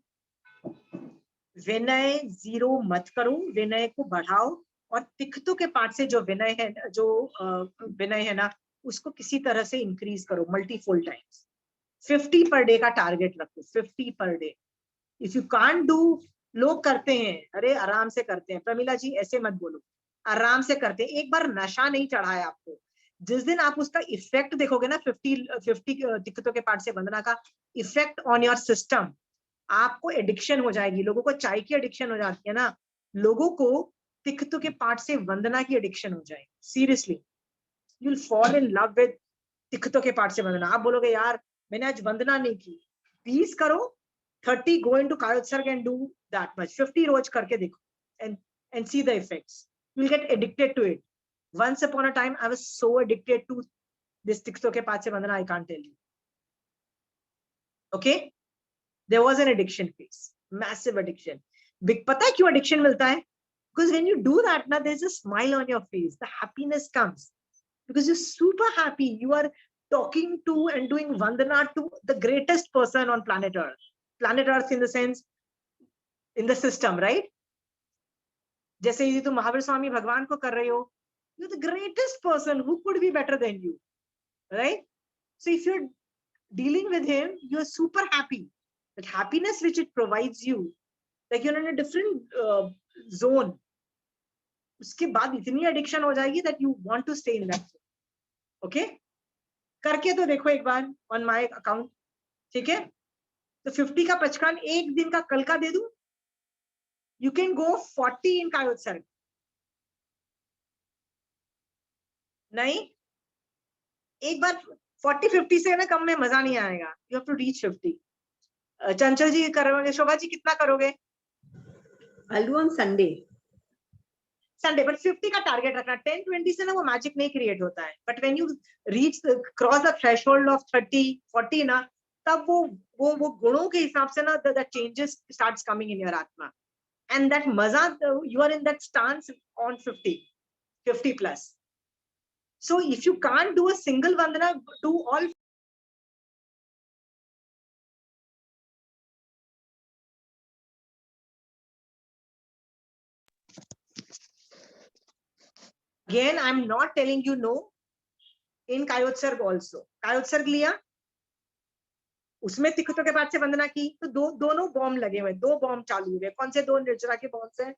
A: विनय जीरो मत करो, विनय को बढ़ाओ, और तिक्तों के पाठ से जो विनय है ना, उसको किसी तरह से इंक्रीज करो मल्टीफोल्ड टाइम्स. 50 पर डे का टारगेट रखो, 50 per day. If you can't do, लोग करते हैं, अरे आराम से करते हैं. प्रमिला जी ऐसे मत बोलो, आराम से करते हैं. एक बार नशा नहीं चढ़ा है आपको, जिस दिन आप उसका इफेक्ट देखोगे ना, 50 तिक्तों के पाठ से वंदना का इफेक्ट ऑन योर सिस्टम, आपको एडिक्शन हो जाएगी. लोगों को चाय की एडिक्शन हो जाती है ना, लोगों को तिक्तों के पाठ से वंदना की एडिक्शन हो जाएगी. Seriously, you will fall in love with तिक्तों के पाठ से वंदना. आप बोलोगे यार मैंने आज वंदना नहीं की, 20 करो, 30 go into कायोत्सर्ग and do that much. 50 रोज करके देखो and see the effects. You will get addicted to it. Once upon a time, I was so addicted to this tiktho ke path se vandana, I can't tell you. Okay, there was an addiction phase, massive addiction. Big, पता है क्यों addiction मिलता है? Because when you do that, now there's a smile on your face. The happiness comes because you're super happy. You are talking to and doing vandana to the greatest person on planet Earth in the sense, in the system, right? जैसे यदि तुम महावीर स्वामी भगवान को कर रहे हो, you're the greatest person, who could be better than you, right? So if you're dealing with him, you're super happy. That happiness which it provides you, like you're in a different zone. उसके बाद इतनी addiction हो जाएगी that you want to stay in that zone. Okay? करके तो देखो एक बार on my account, ठीक है? तो 50 का पचकान एक दिन का कल का दे दूं. You can go 40 in कायोत्सर्ग. नहीं, एक बार 40-50 से ना कम में मजा नहीं आएगा. You have to reach 50. चंचल जी करोगे, शोभा जी कितना करोगे?
E: I'll do on Sunday.
A: Sunday, but 50 का टारगेट रखना. 10-20 से ना वो मैजिक नहीं क्रिएट होता है. But when you reach cross the threshold of 30-40 ना, तब वो गुणों के हिसाब से ना the changes starts coming in your आत्मा. And that maza, you are in that stance on 50 plus. So if you can't do a single vandana, do all. Again, I'm not telling you no. In कायोत्सर्ग also. कायोत्सर्ग लिया, उसमें तिक्तों के बाद से वंदना की, तो दोनों bomb लगे हुए, 2 बॉम्ब चालू हुए. कौन से 2 निर्जरा के बॉम्ब है?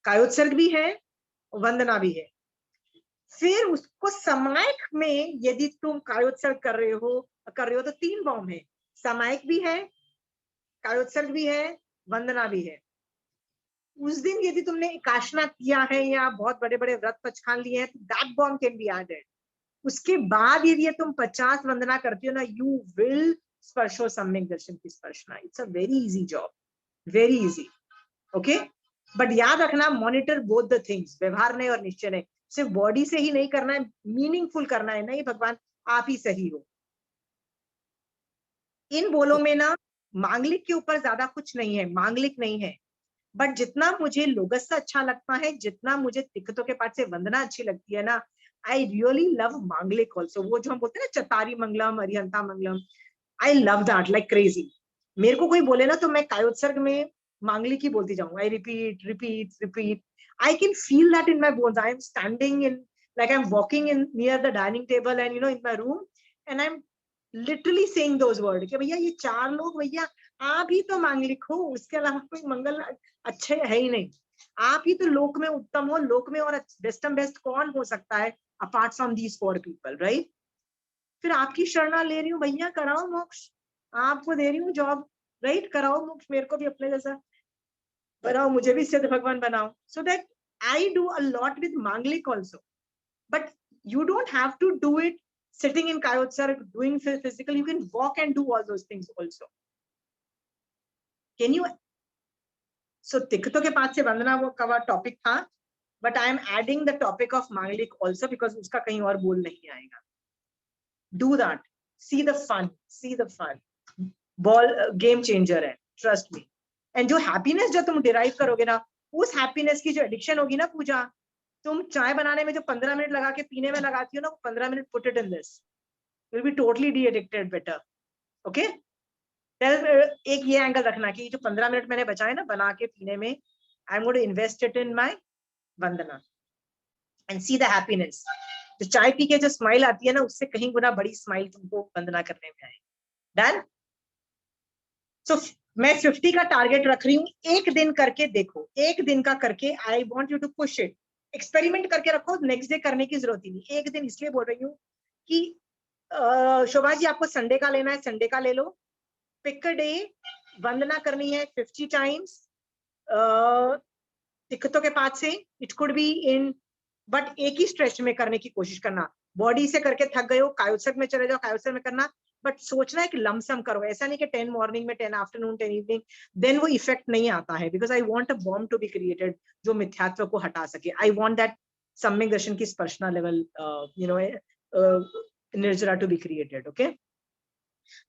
A: कायोत्सर्ग भी है, वंदना भी है. फिर उसको समायक में यदि तुम कायोत्सर्ग कर रहे हो तो 3 बॉम्ब है. समायक भी है, कायोत्सर्ग भी है, वंदना भी है. उस दिन यदि तुमने एकाशना किया है या बहुत बड़े बड़े व्रत पचखान लिए हैं, that bomb can be added. उसके बाद यदि तुम 50 वंदना करती हो ना, यू विल स्पर्शो सम्यक दर्शन की स्पर्शना. It's a very easy job, very easy. Okay, but याद रखना, मॉनिटर बोथ द थिंग्स. व्यवहार नहीं और निश्चय नहीं. सिर्फ बॉडी से ही नहीं करना है, मीनिंगफुल करना है. नहीं भगवान आप ही सही हो. इन बोलों में ना मांगलिक के ऊपर ज्यादा कुछ नहीं है, मांगलिक नहीं है. बट जितना मुझे लोगस अच्छा लगता है, जितना मुझे तिक्तों के पाठ से वंदना अच्छी लगती है ना, I really love mangalik also. वो जो हम बोलते हैं ना चतारी मंगलम, अरिहंता मंगलम, I love that like crazy. मेरे को कोई बोले ना तो मैं कायोत्सर्ग में मांगलिक ही बोलती जाऊंगा. I repeat. I can feel that in my bones. I am standing in, like I'm walking in near the dining table and in my room, and I'm literally saying those words. कि भैया ये 4 लोग, भैया आप ही तो मांगलिक हो, उसके अलावा कोई मंगल अच्छे है ही नहीं. आप ही तो लोक में उत्तम हो. लोक में और बेस्ट कौन हो सकता है apart from these 4 people, right? फिर आपकी शरणा ले रही हूँ, भैया कराओ मोक्ष. आपको दे रही हूँ जॉब, राइट? कराओ मोक्ष, मेरे को भी अपने जैसा बनाओ, मुझे भी सिद्ध भगवान बनाओ. So that I do a lot with Manglik also, but you don't have to do it sitting in Kayotsar doing physical. You can walk and do all those things also. Can you? So तिक्तों के पास से वंदना वो cover topic था, but I am adding the topic of Manglik also because उसका कहीं और बोल नहीं आएगा. Do that. See the fun. Ball game changer है, trust me. And जो happiness जो तुम derive करोगे ना, उस happiness की जो addiction होगी ना पूजा, तुम चाय बनाने में जो 15 मिनट लगा के पीने में लगाती हो ना, 15 minute put it in this. You'll be totally de-addicted better. Okay? एक ये एंगल रखना कि जो 15 मिनट मैंने बचाए ना बना के पीने में, I'm going to invest it in my Vandana. And see the happiness. जो चाय पी के जो स्माइल आती है ना, उससे कहीं गुना बड़ी स्माइल तुमको वंदना करने में आएगी. Done? So मैं 50 का टारगेट रख रही हूँ. एक दिन करके देखो, एक दिन का करके. I want you to push it. Experiment करके रखो, नेक्स्ट डे करने की जरूरत ही नहीं. एक दिन इसलिए बोल रही हूँ कि शोभा जी आपको संडे का लेना है, संडे का ले लो. पिक अ डे, वंदना करनी है 50 टाइम्स तिक्तों के पास से. It could be in, but एक ही स्ट्रेच में करने की कोशिश करना. बॉडी से करके थक गए हो, कायोत्सर्ग में चले जाओ, कायोत्सर्ग में करना. बट सोचना है कि लमसम करो. ऐसा नहीं कि 10 मॉर्निंग में, 10 आफ्टरनून, 10 इवनिंग. देन वो इफेक्ट नहीं आता है. Because I want a bomb to be created जो मिथ्यात्व को हटा सके. आई वांट दैट सम्यक दर्शन की स्पर्शना level nirjara to be created. Okay,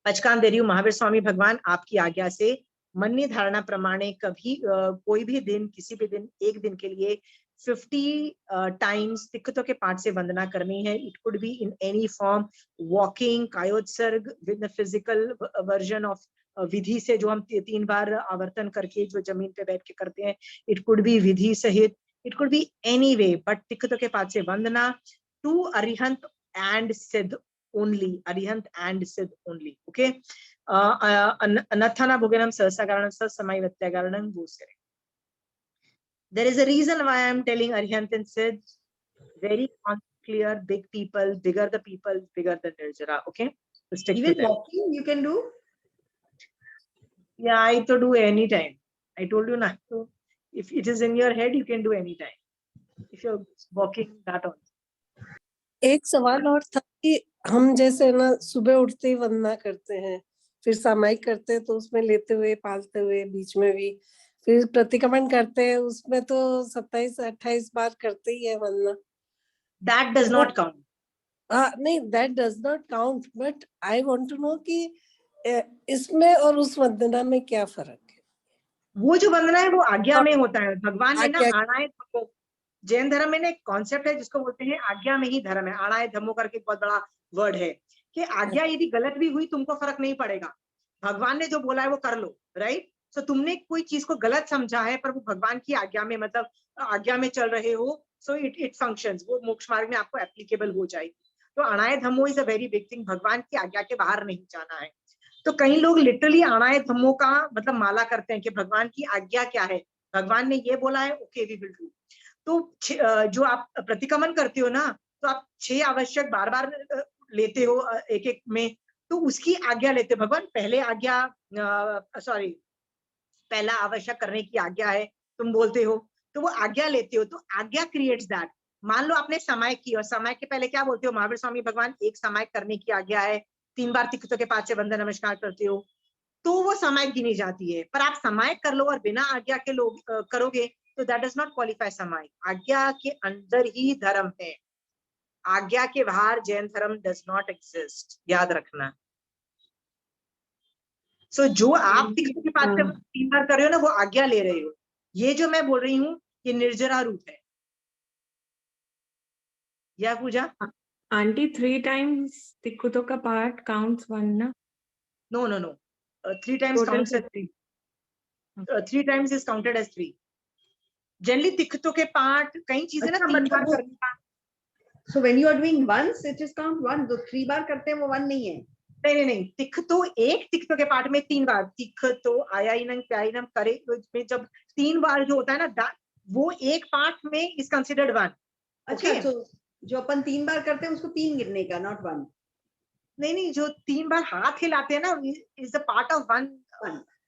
A: पचकान दे रही हूँ महावीर स्वामी भगवान आपकी आज्ञा से. मन्य धारणा प्रमाणे कभी कोई भी दिन, किसी भी दिन, एक दिन के लिए 50 times तिक्खतों के पाठ से वंदना करनी है. It could be in any form, walking, कायोत्सर्ग with the physical version of विधि से जो हम 3 बार आवर्तन करके जो जमीन पे बैठ के करते हैं. It could be विधि सहित, it could be any way, but तिक्खतों के पाठ से वंदना to अरिहंत and सिद्ध only, अरिहंत and सिद्ध only. Okay. अन्यथा भोगनम सहसा कारणम सत्समय व्यत्याकारणम भूसरे. There is a reason why I am telling Arihant and Siddh. Very clear, big people, bigger the people, bigger the Nirjara. Okay, so stick
E: Even
A: to them.
E: walking you can do.
A: Yeah, I to do anytime. I told you not to. If it is in your head, you can do anytime. If you're walking, that on.
F: एक सवाल और था कि हम जैसे ना सुबह उठते ही वंदना करते हैं, फिर सामायिक करते हैं तो उसमें लेते हुए पालते हुए बीच में भी, फिर प्रतिक्रमण करते हैं उसमें तो 27-28 बार करते ही है वंदना.
A: That does not count.
F: नहीं, that does not count, but I want to know कि इसमें और उस वंदना में क्या फर्क है.
A: वो जो वंदना है वो आज्ञा में होता है. भगवान ने ना
F: आज्ञा-
A: आणाय धम्मो, जैन धर्म में ना एक कॉन्सेप्ट है जिसको बोलते हैं आज्ञा में ही धर्म है. आणाय धम्मो करके एक बहुत बड़ा वर्ड है कि आज्ञा यदि गलत भी हुई तुमको फर्क नहीं पड़ेगा. भगवान ने जो बोला है वो कर लो. राइट. सो तुमने कोई चीज को गलत समझा है पर वो भगवान की आज्ञा में, मतलब आज्ञा में चल रहे हो, सो इट फंक्शंस. वो मोक्ष मार्ग में आपको एप्लीकेबल हो जाएगी. तो अणाय धम्मो is a very big thing. भगवान की आज्ञा के बाहर नहीं जाना है. तो कई लोग लिटरली अणाय धम्मो का मतलब माला करते हैं कि भगवान की आज्ञा क्या है, भगवान ने ये बोला है, ओके वी विल डू. तो जो आप प्रतिक्रमण करते हो ना, तो आप 6 आवश्यक बार बार लेते हो एक एक में, तो उसकी आज्ञा लेते हो. भगवान पहले आज्ञा पहला आवश्यक करने की आज्ञा है तुम बोलते हो, तो वो आज्ञा लेते हो. तो आज्ञा क्रिएट्स दैट. मान लो आपने समय की और समय के पहले क्या बोलते हो, महावीर स्वामी भगवान एक समय करने की आज्ञा है, 3 बार तिक्खतों के पाठ से वंदन नमस्कार करते हो, तो वो समय गिनी जाती है. पर आप समय कर लो और बिना आज्ञा के लोग करोगे तो दैट डज नॉट क्वालिफाई समय. आज्ञा के अंदर ही धर्म है. आज्ञा के बाहर जैन धर्म डज नॉट एग्जिस्ट. याद रखना. सो जो आप तिक्खतों के पाठ से 3 बार कर रहे हो ना, वो आज्ञा ले रहे हो. ये जो मैं बोल रही हूँ ये निर्जरा रूप है. या पूजा?
D: आंटी 3 times तिक्खतों का पाठ counts 1 ना?
A: No. 3 times
D: Total
A: counts as 3. 3 times is counted as 3. Generally तिक्खतों के पाठ कई चीजें ना 3 बार करने का.
E: So when you are doing once, it is count 1. जो 3 बार करते हैं वो 1 नहीं है.
A: नहीं. तिक्खतों, एक तिक्खतों के पाठ में 3 बार तिक्खतों आयाइनम प्यायनम करे में जब 3 बार जो होता है ना, वो एक पाठ में इज कंसिडर्ड 1.
E: अच्छा, तो जो अपन 3 बार करते हैं उसको 3 गिनने का, नॉट 1.
A: नहीं, जो 3 बार हाथ हिलाते हैं ना, इज अ पार्ट ऑफ 1.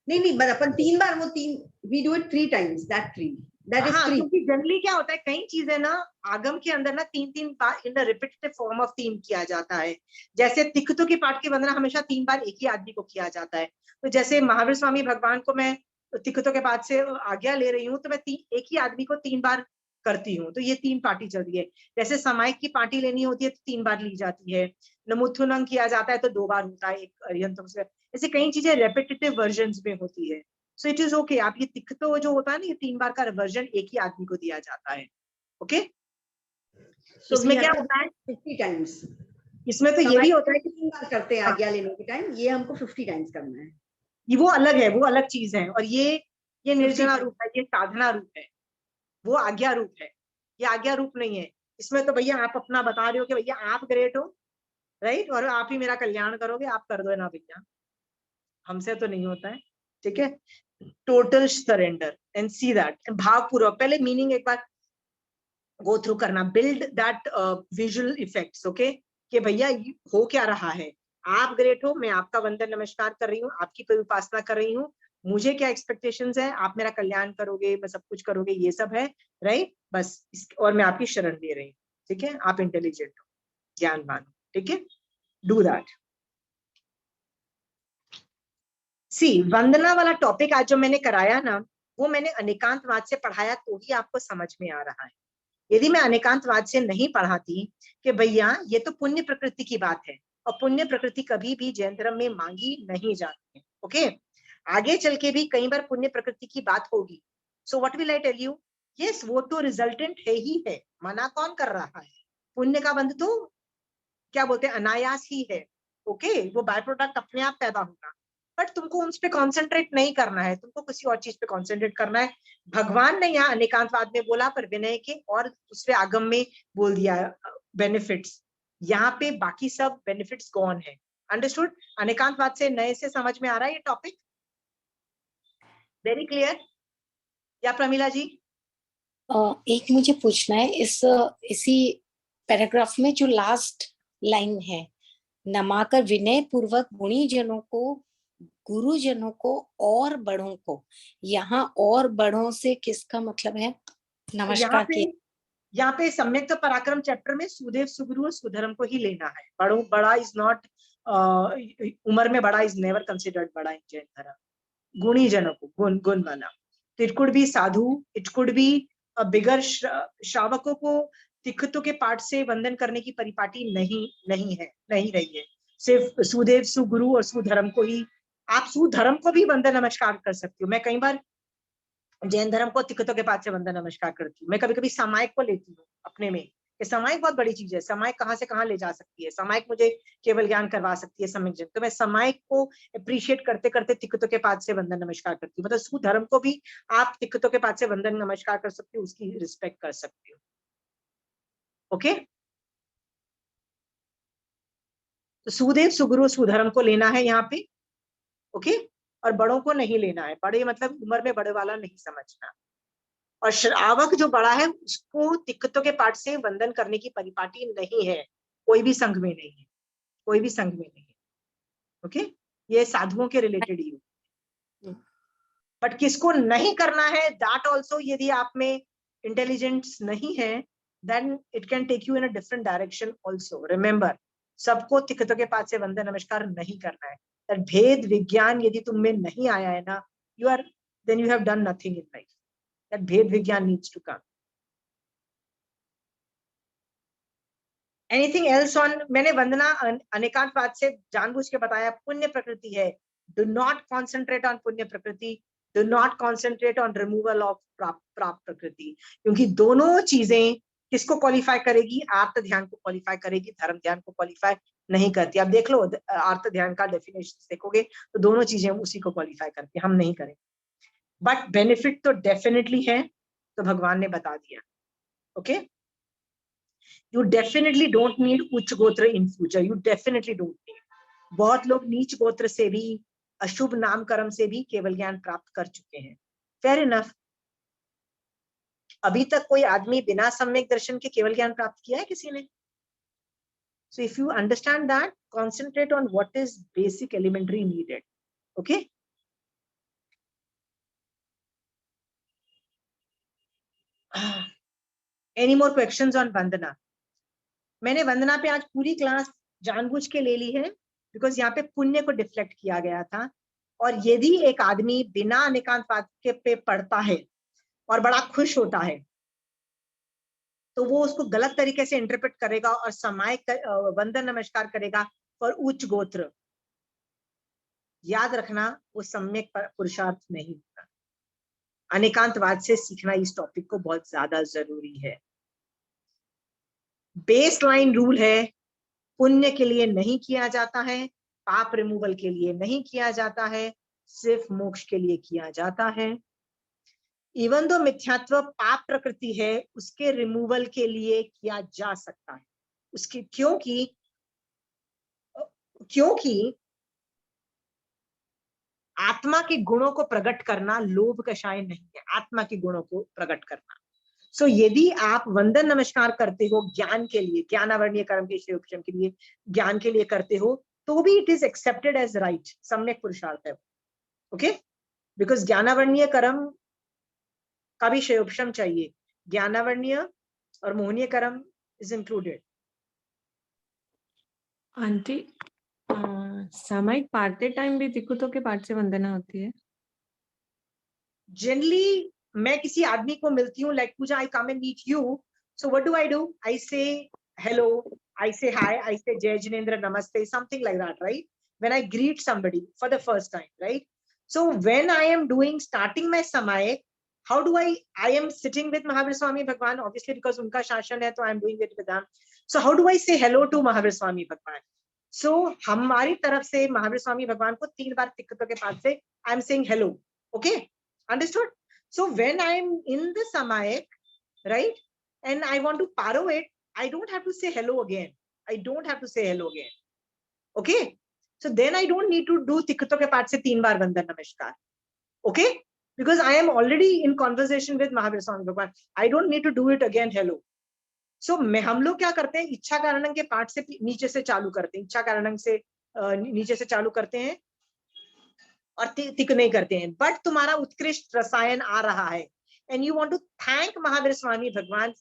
E: नहीं, पर अपन 3 बार, वो 3 we do it 3 times, that is 3.
A: क्योंकि जनरली क्या होता है, कई चीजें ना आगम के अंदर ना 3 बार इन रिपीटेटिव फॉर्म ऑफ 3 किया जाता है. जैसे तिक्खतों के पाठ की वंदना हमेशा 3 बार एक ही आदमी को किया जाता है. तो जैसे महावीर स्वामी भगवान को मैं तिक्खतों के पाठ से आज्ञा ले रही हूँ, तो मैं एक ही आदमी को 3 बार करती हूँ. तो ये 3 पार्टी चलती है. जैसे समायिक की पार्टी लेनी होती है तो 3 बार ली जाती है. नमुत्थुनम किया जाता है तो 2 बार होता है, एक अरिहंतम से. ऐसे कई चीजें रेपिटेटिव वर्जन्स में होती है. So it is okay. आप ये तिक्खतों जो होता है ना, ये 3 बार का वर्जन एक ही आदमी को दिया जाता है. ओके. इसमें क्या होता है
E: 50 times.
A: इसमें तो ये भी होता है कि
E: 3 बार करते हैं आज्ञा लेने के टाइम, ये हमको 50 times करना है.
A: ये वो अलग है, वो अलग चीज है. और ये निर्जरा रूप है, ये साधना रूप है, वो आज्ञा रूप है. ये आज्ञा रूप नहीं है. इसमें तो भैया आप अपना बता रहे हो कि भैया आप ग्रेट हो, राइट, और आप ही मेरा कल्याण करोगे, आप कर दो ना भैया, हमसे तो नहीं होता है. ठीक है. Total surrender and see that भावपूर्वक. पहले मीनिंग एक बार गो थ्रू करना, build that visual effects. Okay, कि भैया हो क्या रहा है, आप ग्रेट हो, मैं आपका वंदन नमस्कार कर रही हूँ, आपकी कोई उपासना कर रही हूँ, मुझे क्या एक्सपेक्टेशंस है, आप मेरा कल्याण करोगे, मैं सब कुछ करोगे, ये सब है. राइट. बस और मैं आपकी शरण ले रही हूँ. ठीक है. आप इंटेलिजेंट हो, ज्ञानवान हो. ठीक है. Do that. सी वंदना वाला टॉपिक आज जो मैंने कराया ना, वो मैंने अनेकांतवाद से पढ़ाया तो ही आपको समझ में आ रहा है. यदि मैं अनेकांतवाद से नहीं पढ़ाती कि भैया ये तो पुण्य प्रकृति की बात है, और पुण्य प्रकृति कभी भी जैन धर्म में मांगी नहीं जाती है. ओके. आगे चल के भी कई बार पुण्य प्रकृति की बात होगी. So what will I tell you, yes, वो तो रिजल्टेंट है ही है, मना कौन कर रहा है? पुण्य का बंध तो क्या बोलते हैं, अनायास ही है। ओके, वो बाय प्रोडक्ट अपने आप पैदा होगा, बट तुमको उस पे कॉन्सेंट्रेट नहीं करना है, तुमको किसी और चीज पे कॉन्सेंट्रेट करना है। भगवान ने यहाँ अनेकांतवाद में बोला, पर विनय के और दूसरे आगम में बोल दिया बेनिफिट्स। यहाँ पे बाकी सब बेनिफिट्स कौन है? अंडरस्टूड? अनेकांतवाद से नए से समझ में आ रहा है ये टॉपिक? Very clear? या प्रमिला जी?
C: एक मुझे पूछना है, इसी पैराग्राफ में जो लास्ट लाइन है, नमाकर विनय पूर्वक गुणी जनों को, गुरुजनों को और बड़ों को, यहाँ और बड़ों से किसका मतलब है? नमस्कार
A: यहाँ पे सम्यक पराक्रम चैप्टर में सुदेव, सुगुरु और सुधर्म को ही लेना है। बड़ा इज नॉट, उम्र में बड़ा इज नेवर कंसिडर्ड बड़ा इन जैन धर्म। गुणी जनों को, गुण वाला, तो it could be sadhu, it could be bigger. श्रावकों को तिक्खतों के पाठ से वंदन करने की परिपाटी नहीं रही है। सिर्फ सुदेव, सुगुरु और सुधर्म को ही। आप सुधर्म को भी वंदन नमस्कार कर सकती हो। मैं कई बार जैन धर्म को तिक्खतों के पाठ से वंदन नमस्कार करती हूँ। मैं कभी कभी सामायिक को लेती हूँ अपने में, कि सामायिक बहुत बड़ी चीज है, सामायिक कहाँ से कहाँ ले जा सकती है, सामायिक मुझे केवल ज्ञान करवा सकती है सम्यक जन। तो मैं सामायिक को अप्रिशिएट करते करते तिक्खतों के पाठ से वंदन नमस्कार करती हूँ। मतलब सुधर्म को भी आप तिक्खतों के पाठ से वंदन नमस्कार कर सकते हो, उसकी रिस्पेक्ट कर सकते हो। ओके, तो सुदेव, सुगुरु, सुधर्म को लेना है यहाँ पे। ओके, और बड़ों को नहीं लेना है। बड़े मतलब उम्र में बड़े वाला नहीं समझना। और श्रावक जो बड़ा है उसको तिक्खतों के पाठ से वंदन करने की परिपाटी नहीं है, कोई भी संघ में नहीं है, कोई भी संघ में नहीं है। ओके, ये साधुओं के रिलेटेड ही हो। बट किसको नहीं करना है, दैट ऑल्सो, यदि आप में इंटेलिजेंस नहीं है, then it can take you in a different direction also. Remember, सबको तिक्खतों के पाठ से वंदन नमस्कार नहीं करना है। दैट भेद विज्ञान यदि तुम में नहीं आया है ना, then you have done nothing in life. That भेद विज्ञान needs to come. Anything else on? मैंने वंदना अनेकांतवाद से जानबूझ के बताया, पुण्य प्रकृति है। Do not concentrate on पुण्य प्रकृति, do not concentrate on removal of प्राप्त प्रकृति, क्योंकि दोनों चीजें किसको क्वालिफाई करेगी? आर्त ध्यान को क्वालिफाई करेगी, धर्म ध्यान को क्वालिफाई नहीं करती। आप देख लो आर्त ध्यान का डेफिनेशन देखोगे तो दोनों चीजें उसी को क्वालिफाई करती, हम नहीं करेंगे। बट बेनिफिट तो डेफिनेटली है, तो भगवान ने बता दिया। Okay, you definitely don't need उच्च गोत्र in future, you definitely don't need. बहुत लोग नीच गोत्र से भी, अशुभ नामकर्म से भी केवल ज्ञान प्राप्त कर चुके हैं। Fair enough. अभी तक कोई आदमी बिना सम्यक दर्शन के केवल ज्ञान प्राप्त किया है किसी ने? So if you understand that, concentrate on what is basic elementary needed. Okay, any more questions on vandana? मैंने वंदना पे आज पूरी क्लास जानबूझ के ले ली है, बिकॉज यहाँ पे पुण्य को डिफ्लेक्ट किया गया था। और यदि एक आदमी बिना अनेकांतवाद के पे पढ़ता है और बड़ा खुश होता है, तो वो उसको गलत तरीके से इंटरप्रेट करेगा और सामायिक वंदन नमस्कार करेगा फॉर उच्च गोत्र। याद रखना, वो सम्यक पुरुषार्थ नहीं होगा। अनेकांतवाद से सीखना इस टॉपिक को बहुत ज्यादा जरूरी है। बेसलाइन रूल है, पुण्य के लिए नहीं किया जाता है, पाप रिमूवल के लिए नहीं किया जाता है, सिर्फ मोक्ष के लिए किया जाता है। इवन दो मिथ्यात्व पाप प्रकृति है, उसके रिमूवल के लिए किया जा सकता है। उसकी क्योंकि आत्मा के गुणों को प्रकट करना लोभ का शाय नहीं है, आत्मा के गुणों को प्रकट करना। सो यदि आप वंदन नमस्कार करते हो ज्ञान के लिए, ज्ञानावर्णीय कर्म के श्रेयोपशम के लिए, ज्ञान के लिए करते हो, तो भी it is accepted as right, सम्यक पुरुषार्थ है। ओके, बिकॉज ज्ञानावर्णीय कर्म का भी श्रेयोपशम चाहिए, ज्ञानावर्णीय और मोहनीय कर्म इज इंक्लूडेड।
D: आंटी, सामायिक पढ़ते टाइम भी तिक्खतों के पाठ से वंदना होती है?
A: जनरली मैं किसी आदमी को मिलती हूँ, like Puja, I come and meet you, so what do? I say hello, आई से हाय, आई से जय जिनेन्द्र, नमस्ते, something like that, right? When I greet somebody for the first time, right? So when I am doing starting my samayik, how do I am sitting with Mahavir Swami Bhagwan, obviously because उनका शासन है, तो I am doing it with them. So how do I say hello to Mahavir Swami Bhagwan? So हमारी तरफ से महावीर स्वामी भगवान को 3 बार तिक्कतों के पाठ से I am saying hello. Okay, understood? So when I am in the Samayik, right, and I want to paro it, I don't have to say hello again. I don't have to say hello again. Okay, so then I don't need to do तिक्कतों के पाठ से 3 बार वंदन नमस्कार. Okay, because I am already in conversation with Mahavir Swami Bhagwan. I don't need to do it again. Hello. So हम लोग क्या करते हैं, इच्छा कारणं के पाठ से नीचे से चालू करते हैं, इच्छा कारणं से नीचे से चालू करते हैं और तिक नहीं करते हैं. बट तुम्हारा उत्कृष्ट रसायन आ रहा है, and you want to thank Mahavir Swami Bhagwan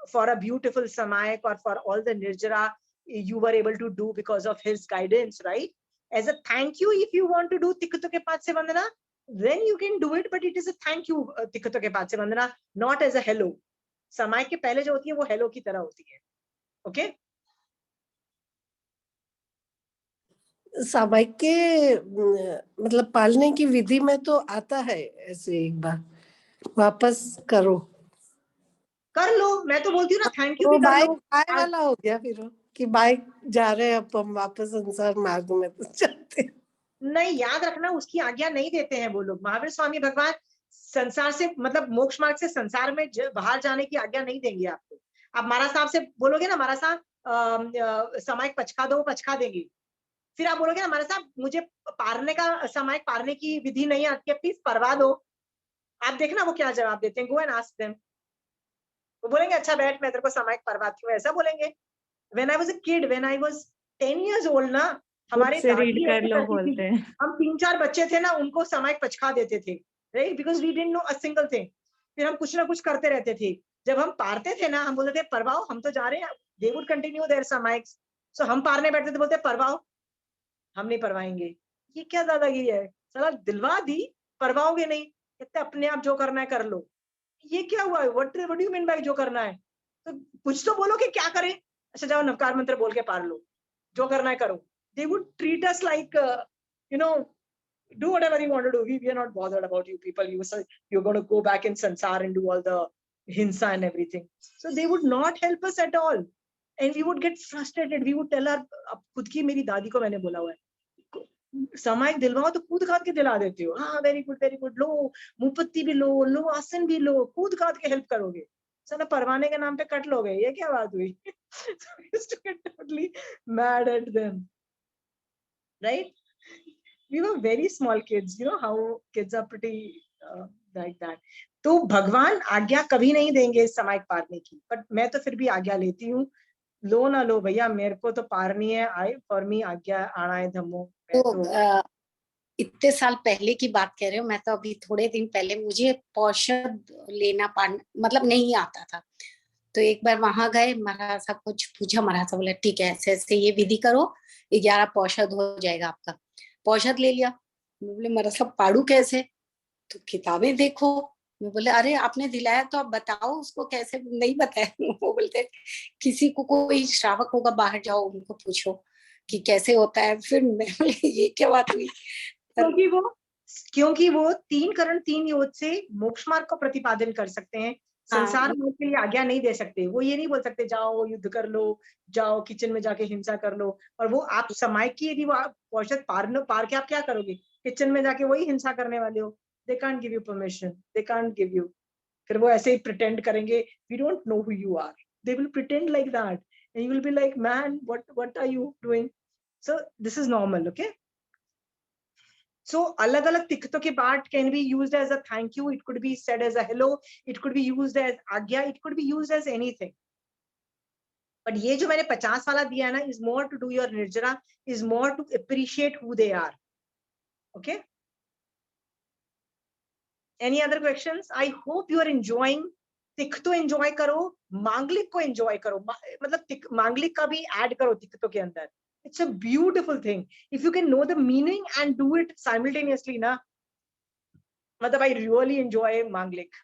A: for a beautiful samayik or for all the nirjara you were able to do because of his guidance, right? As a thank you, if you want to do तिक्कतों के पाठ से वंदना, then you can do it, but it is a thank you तिक्कतों के पाठ से वंदना, not as a hello. समय के पहले जो होती है वो हेलो की तरह होती है. ओके,
F: सामायिक के मतलब पालने की विधि में तो आता है ऐसे, एक बार वापस करो,
A: कर लो. मैं तो बोलती हूँ ना, थैंक यू
F: वो
A: भी कर
F: बाइक
A: लो.
F: बाय वाला हो गया फिर वो, कि बाइक जा रहे हैं अब हम वापस संसार मार्ग में तो चलते.
A: नहीं, याद रखना, उसकी आज्ञा नहीं देते हैं वो लोग. महावीर स्वामी भगवान संसार से मतलब मोक्ष मार्ग से संसार में बाहर जाने की आज्ञा नहीं देंगे आपको. आप महाराज साहब से बोलोगे ना, महाराज साहब सामायिक पचका दो, पचका देंगे. फिर आप बोलोगे ना, महाराज साहब मुझे पारने का सामायिक पारने की विधि नहीं आती है, प्लीज परवा दो. आप देखना वो क्या जवाब देते हैं. Go and ask them. वो बोलेंगे अच्छा बैठ, मैं तेरे को सामायिक परवाती हूँ, ऐसा बोलेंगे. When I was a kid, when I was 10 years old ना, हमारे
D: से रीड
A: दादी
D: कर
A: ऐसे
D: लो
A: करती
D: बोलते
A: थी.
D: हैं.
A: हम 3-4 बच्चे थे ना, उनको सामायिक पचका देते थे, right, because we didn't know a single thing. फिर हम कुछ ना कुछ करते रहते थे. जब हम पारते थे ना, हम बोलते थे परवाओ, हम तो जा रहे हैं. They would continue their samayiks. सो हम पारने बैठते थे, बोलते परवाओ, हम नहीं परवाएंगे. ये क्या दादागिरी है, साला दिलवा दी, परवाओगे नहीं, कहते अपने आप जो करना है कर लो. ये क्या हुआ? What do you mean by जो करना है? तो कुछ तो बोलो कि क्या करें. अच्छा जाओ नवकार मंत्र बोल के पार लो, जो करना है करो. They would treat us like you know, do whatever you want to do. We are not bothered about you people. You're going to go back in sansar and do all the hinsa and everything. So they would not help us at all, and we would get frustrated. We would tell her, अब खुद की मेरी दादी को मैंने बोला हुआ है, सामायिक दिलवाओ तो कूद खाद के दिला देते हो. हाँ वेरी गुड, लो मुपत्ती भी लो आसन भी लो, कूद खाद के हेल्प करोगे. साला परवाने के नाम पे कट लोगे, ये क्या बात हुई? So we used to get totally mad at them, right? We were very small kids, you know how kids are pretty like that. तो भगवान आज्ञा कभी नहीं देंगे इस सामायिक पारने की, बट मैं तो फिर भी आज्ञा लेती हूँ. लो ना लो भैया, मेरे को तो पारनी है. आई फॉर मी आज्ञा आणाय धम्मो.
C: तो इतने साल पहले की बात कह रहे हो, मैं तो अभी थोड़े दिन पहले, मुझे पौषध लेना मतलब नहीं आता था. तो एक बार वहां गए, महाराज साहब कुछ पूछा, महाराज साहब बोले ठीक है ऐसे ऐसे ये विधि करो, 11 पौषध हो जाएगा आपका. पौषध ले लिया. मैं बोले महाराज साहब पाड़ू कैसे? तो किताबें देखो. मैं बोले अरे आपने दिलाया तो आप बताओ उसको कैसे. नहीं बताया. वो बोलते किसी को, कोई श्रावक होगा बाहर, जाओ उनको पूछो कि कैसे होता है. फिर मैं बोले ये क्या बात हुई?
A: क्योंकि वो 3 करण 3 योग से मोक्ष मार्ग को प्रतिपादन कर सकते हैं. संसार में के लिए आज्ञा नहीं दे सकते. वो ये नहीं बोल सकते जाओ युद्ध कर लो, जाओ किचन में जाके हिंसा कर लो. और वो आप सामायिक की यदि वो आप औषध पार के आप क्या करोगे? किचन में जाके वही हिंसा करने वाले हो. They can't give you permission, they can't give you. फिर वो ऐसे ही प्रिटेंड करेंगे, we don't know who you are. They will pretend like that and you will be like man what are you doing. So this is normal. Okay, so alag-alag tikkaton ke baad can be used as a thank you. It could be said as a hello. It could be used as agya. It could be used as anything. But ye jo maine 50 wala diya na is more to do your nirjara, is more to appreciate who they are. Okay. Any other questions? I hope you are enjoying. तिक्तो enjoy करो, मांगलिक को enjoy करो. मतलब मांगलिक का भी add करो तिक्तो के अंदर. It's a beautiful thing. If you can know the meaning and do it simultaneously, na, matlab I really enjoy Manglik.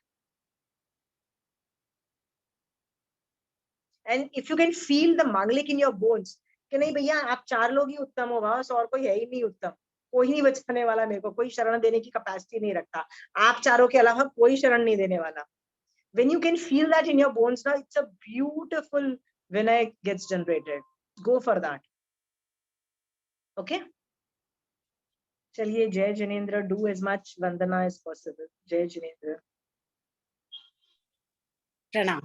A: And if you can feel the Manglik in your bones, कि नहीं भैया आप 4 लोग ही उत्तम हो, बस और कोई है ही नहीं उत्तम. कोई नहीं बचाने वाला मेरे को, कोई शरण देने की कैपेसिटी नहीं रखता, आप चारों के अलावा कोई शरण नहीं देने वाला. When you can feel that in your bones now, it's a beautiful Vinay gets generated. Go for that. Okay? चलिए, जय Jinendra, do as much Vandana as possible. जय जिनेंद्र.
C: प्रणाम.